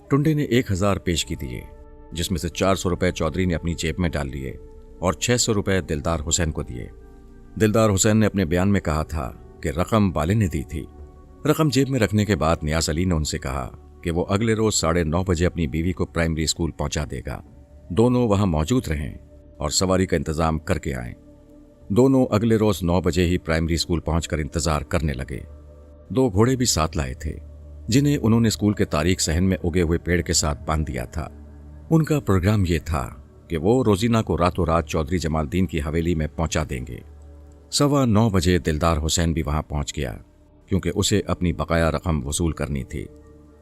टुंडे ने 1000 पेश की दिए, जिसमें से 400 रुपये चौधरी ने अपनी जेब में डाल लिए और 600 रुपये दिलदार हुसैन को दिए। दिलदार हुसैन ने अपने बयान में कहा था कि रकम बाले ने दी थी। रकम जेब में रखने के बाद नियाज अली ने उनसे कहा कि वो अगले रोज 9:30 बजे अपनी बीवी को प्राइमरी स्कूल पहुंचा देगा। दोनों वहां मौजूद रहें और सवारी का इंतजाम करके आएं। दोनों अगले रोज 9 बजे ही प्राइमरी स्कूल पहुंचकर इंतजार करने लगे। 2 घोड़े भी साथ लाए थे, जिन्हें उन्होंने स्कूल के तारीख सहन में उगे हुए पेड़ के साथ बांध दिया था। उनका प्रोग्राम यह था कि वो रोजीना को रातों रात चौधरी जमालदीन की हवेली में पहुंचा देंगे। 9:15 बजे दिलदार हुसैन भी वहां पहुंच गया, क्योंकि उसे अपनी बकाया रकम वसूल करनी थी।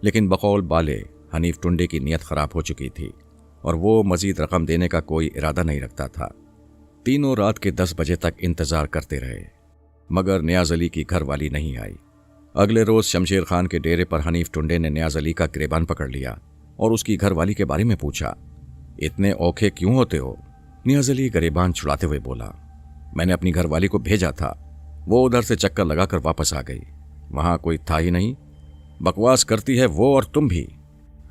लेकिन बकौल बाले, हनीफ टुंडे की नीयत खराब हो चुकी थी और वो मजीद रकम देने का कोई इरादा नहीं रखता था। तीनों रात के 10 बजे तक इंतजार करते रहे, मगर नियाज अली की घर वाली नहीं आई। अगले रोज शमशेर खान के डेरे पर हनीफ टुंडे ने नियाज अली का गिरेबान पकड़ लिया और उसकी घरवाली के बारे में पूछा। इतने औखे क्यों होते हो? नियाज अली गिरेबान छुड़ाते हुए बोला, मैंने अपनी घरवाली को भेजा था, वो उधर से चक्कर लगाकर वापस आ गई, वहां कोई था ही नहीं। बकवास करती है वो और तुम भी,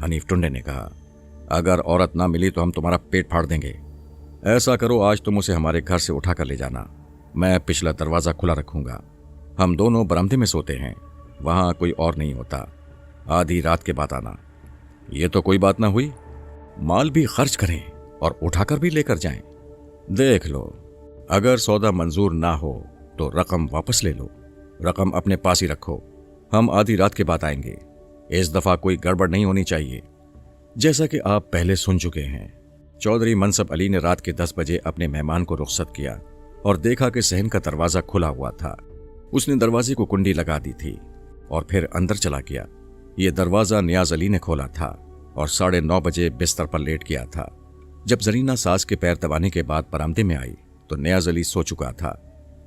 हनीफ टुंडे ने कहा। अगर औरत ना मिली तो हम तुम्हारा पेट फाड़ देंगे। ऐसा करो, आज तुम उसे हमारे घर से उठा कर ले जाना, मैं पिछला दरवाजा खुला रखूंगा। हम दोनों बरामदे में सोते हैं, वहां कोई और नहीं होता। आधी रात के बाद आना। ये तो कोई बात ना हुई, माल भी खर्च करें और उठाकर भी लेकर जाएं। देख लो, अगर सौदा मंजूर ना हो तो रकम वापस ले लो, रकम अपने पास ही रखो। हम आधी रात के बाद आएंगे। इस दफा कोई गड़बड़ नहीं होनी चाहिए। जैसा कि आप पहले सुन चुके हैं, चौधरी मनसब अली ने रात के 10 बजे अपने मेहमान को रुखसत किया और देखा कि सहन का दरवाजा खुला हुआ था। उसने दरवाजे को कुंडी लगा दी थी और फिर अंदर चला गया। ये दरवाजा नियाज अली ने खोला था और 9:30 बजे बिस्तर पर लेट गया था। जब जरीना सास के पैर दबाने के बाद बरामदे में आई तो नियाज अली सो चुका था।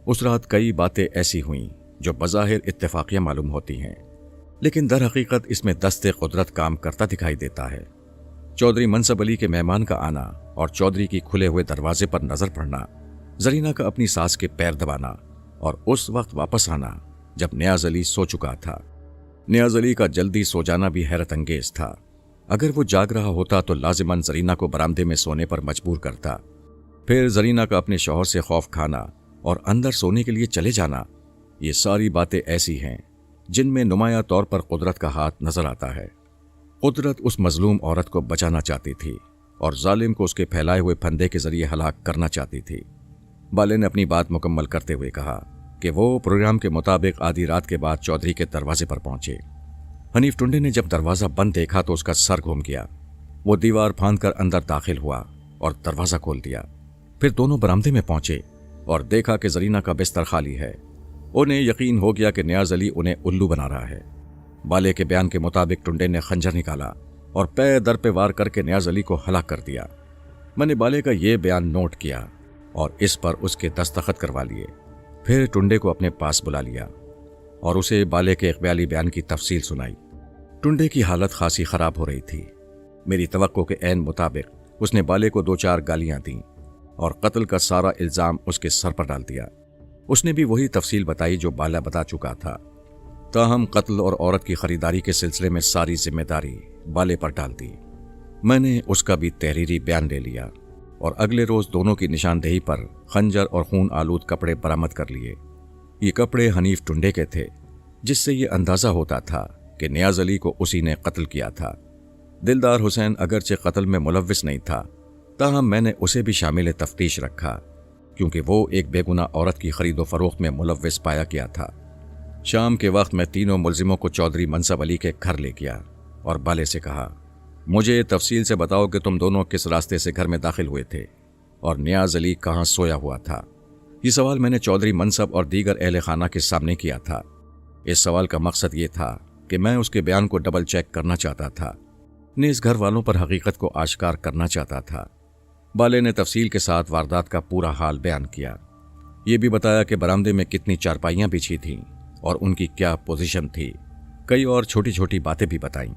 उस रात कई बातें ऐसी हुईं जो बज़ाहिर इत्तेफाकिया मालूम होती हैं, लेकिन दर हकीकत इसमें दस्ते कुदरत काम करता दिखाई देता है। चौधरी मनसब अली के मेहमान का आना और चौधरी की खुले हुए दरवाजे पर नजर पड़ना, जरीना का अपनी सास के पैर दबाना और उस वक्त वापस आना जब नियाज अली सो चुका था। नियाज अली का जल्दी सो जाना भी हैरत अंगेज था। अगर वो जाग रहा होता तो लाजिमन जरीना को बरामदे में सोने पर मजबूर करता। फिर जरीना का अपने शौहर से खौफ खाना और अंदर सोने के लिए चले जाना, ये सारी बातें ऐसी हैं जिनमें नुमाया तौर पर कुदरत का हाथ नजर आता है। कुदरत उस मजलूम औरत को बचाना चाहती थी और जालिम को उसके फैलाए हुए फंदे के जरिए हलाक करना चाहती थी। बाले ने अपनी बात मुकम्मल करते हुए कहा कि वो प्रोग्राम के मुताबिक आधी रात के बाद चौधरी के दरवाजे पर पहुंचे। हनीफ टुंडे ने जब दरवाजा बंद देखा तो उसका सर घूम गया। वो दीवार फांद कर अंदर दाखिल हुआ और दरवाजा खोल दिया। फिर दोनों बरामदे में पहुंचे और देखा कि जरीना का बिस्तर खाली है। उन्हें यकीन हो गया कि नियाज अली उन्हें उल्लू बना रहा है। बाले के बयान के मुताबिक टुंडे ने खंजर निकाला और पे दर पे वार करके नियाज अली को हलाक कर दिया। मैंने बाले का ये बयान नोट किया और इस पर उसके दस्तखत करवा लिए। फिर टुंडे को अपने पास बुला लिया और उसे बाले के इकबाली बयान की तफसील सुनाई। टुंडे की हालत खासी खराब हो रही थी। मेरी तवक्को के ऐन मुताबिक उसने बाले को 2-4 गालियां दी और कत्ल का सारा इल्जाम उसके सर पर डाल दिया। उसने भी वही तफसील बताई जो बाला बता चुका था। ताहम कत्ल और औरत की खरीदारी के सिलसिले में सारी जिम्मेदारी बाले पर डाल दी। मैंने उसका भी तहरीरी बयान ले लिया और अगले रोज दोनों की निशानदेही पर खंजर और खून आलूद कपड़े बरामद कर लिए। ये कपड़े हनीफ टुंडे के थे, जिससे ये अंदाजा होता था कि नियाज अली को उसी ने कत्ल किया था। दिलदार हुसैन अगरचे कत्ल में मुलव्विस नहीं था, ताहम मैंने उसे भी शामिल तफ्तीश रखा, क्योंकि वो एक बेगुनाह औरत की खरीदो फरोख्त में मुलव्विस पाया गया था। शाम के वक्त मैं तीनों मुलजिमों को चौधरी मनसब अली के घर ले गया और बाले से कहा, मुझे तफसील से बताओ कि तुम दोनों किस रास्ते से घर में दाखिल हुए थे और नियाज अली कहाँ सोया हुआ था। ये सवाल मैंने चौधरी मनसब और दीगर अहले खाना के सामने किया था। इस सवाल का मकसद ये था कि मैं उसके बयान को डबल चेक करना चाहता था, नेज़ घर वालों पर हकीकत को आश्कार करना चाहता था। बाले ने तफसील के साथ वारदात का पूरा हाल बयान किया। ये भी बताया कि बरामदे में कितनी चारपाइयाँ बिछी थीं और उनकी क्या पोजीशन थी। कई और छोटी छोटी बातें भी बताईं।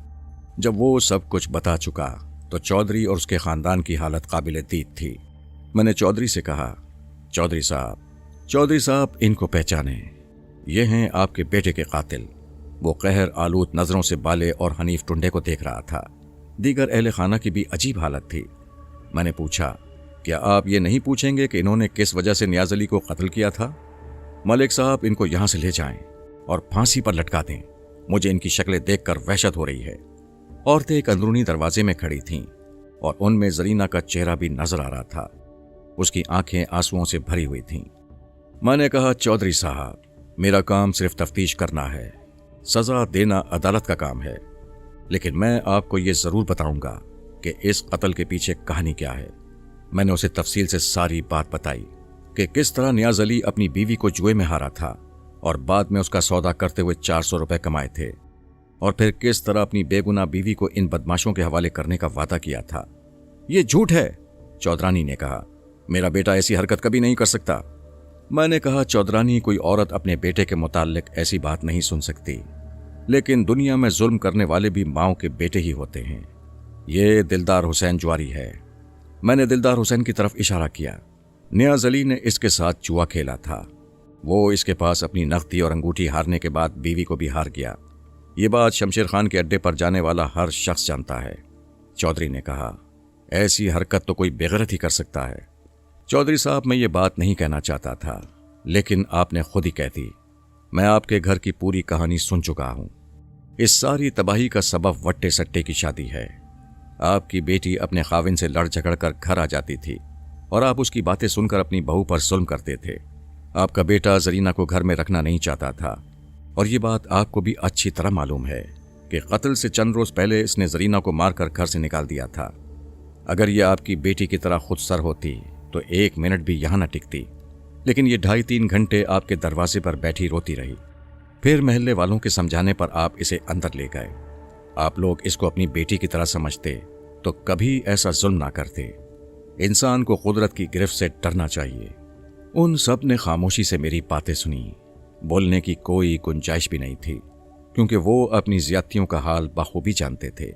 जब वो सब कुछ बता चुका तो चौधरी और उसके ख़ानदान की हालत काबिल दीद थी। मैंने चौधरी से कहा, चौधरी साहब इनको पहचाने, ये हैं आपके बेटे के कातिल। वो कहर आलूद नज़रों से बाले और हनीफ टुंडे को देख रहा था। दीगर अहले खाना की भी अजीब हालत थी। मैंने पूछा, क्या आप ये नहीं पूछेंगे कि इन्होंने किस वजह से नियाज अली को कत्ल किया था? मलिक साहब, इनको यहाँ से ले जाएं और फांसी पर लटका दें। मुझे इनकी शक्लें देखकर वहशत हो रही है। औरतें एक अंदरूनी दरवाजे में खड़ी थीं और उनमें जरीना का चेहरा भी नजर आ रहा था। उसकी आंखें आंसुओं से भरी हुई थीं। मैंने कहा, चौधरी साहब, मेरा काम सिर्फ तफ्तीश करना है, सजा देना अदालत का काम है, लेकिन मैं आपको ये जरूर बताऊंगा कि इस कत्ल के पीछे कहानी क्या है। मैंने उसे तफसील से सारी बात बताई कि किस तरह नियाज अली अपनी बीवी को जुए में हारा था और बाद में उसका सौदा करते हुए 400 रुपए कमाए थे, और फिर किस तरह अपनी बेगुनाह बीवी को इन बदमाशों के हवाले करने का वादा किया था। ये झूठ है, चौधरानी ने कहा। मेरा बेटा ऐसी हरकत कभी नहीं कर सकता। मैंने कहा, चौधरानी, कोई औरत अपने बेटे के मुताल्लिक ऐसी बात नहीं सुन सकती, लेकिन दुनिया में जुल्म करने वाले भी माओ के बेटे ही होते हैं। ये दिलदार हुसैन जुआरी है। मैंने दिलदार हुसैन की तरफ इशारा किया। नियाज अली ने इसके साथ जुआ खेला था। वो इसके पास अपनी नकदी और अंगूठी हारने के बाद बीवी को भी हार गया। ये बात शमशेर खान के अड्डे पर जाने वाला हर शख्स जानता है। चौधरी ने कहा, ऐसी हरकत तो कोई बेगैरत ही कर सकता है। चौधरी साहब, मैं ये बात नहीं कहना चाहता था, लेकिन आपने खुद ही कह दी। मैं आपके घर की पूरी कहानी सुन चुका हूं। इस सारी तबाही का सबब वट्टे सट्टे की शादी है। आपकी बेटी अपने खाविन से लड़ झगड़ कर घर आ जाती थी और आप उसकी बातें सुनकर अपनी बहू पर जुल्म करते थे। आपका बेटा जरीना को घर में रखना नहीं चाहता था, और ये बात आपको भी अच्छी तरह मालूम है कि कत्ल से चंद रोज पहले इसने जरीना को मारकर घर से निकाल दिया था। अगर ये आपकी बेटी की तरह खुद सर होती तो 1 मिनट भी यहां न टिकती, लेकिन ये 2.5-3 घंटे आपके दरवाजे पर बैठी रोती रही। फिर महल्ले वालों के समझाने पर आप इसे अंदर ले गए। आप लोग इसको अपनी बेटी की तरह समझते तो कभी ऐसा जुल्म ना करते। इंसान को कुदरत की गिरफ्त से डरना चाहिए। उन सब ने खामोशी से मेरी बातें सुनी। बोलने की कोई गुंजाइश भी नहीं थी, क्योंकि वो अपनी ज्यादतियों का हाल बखूबी जानते थे।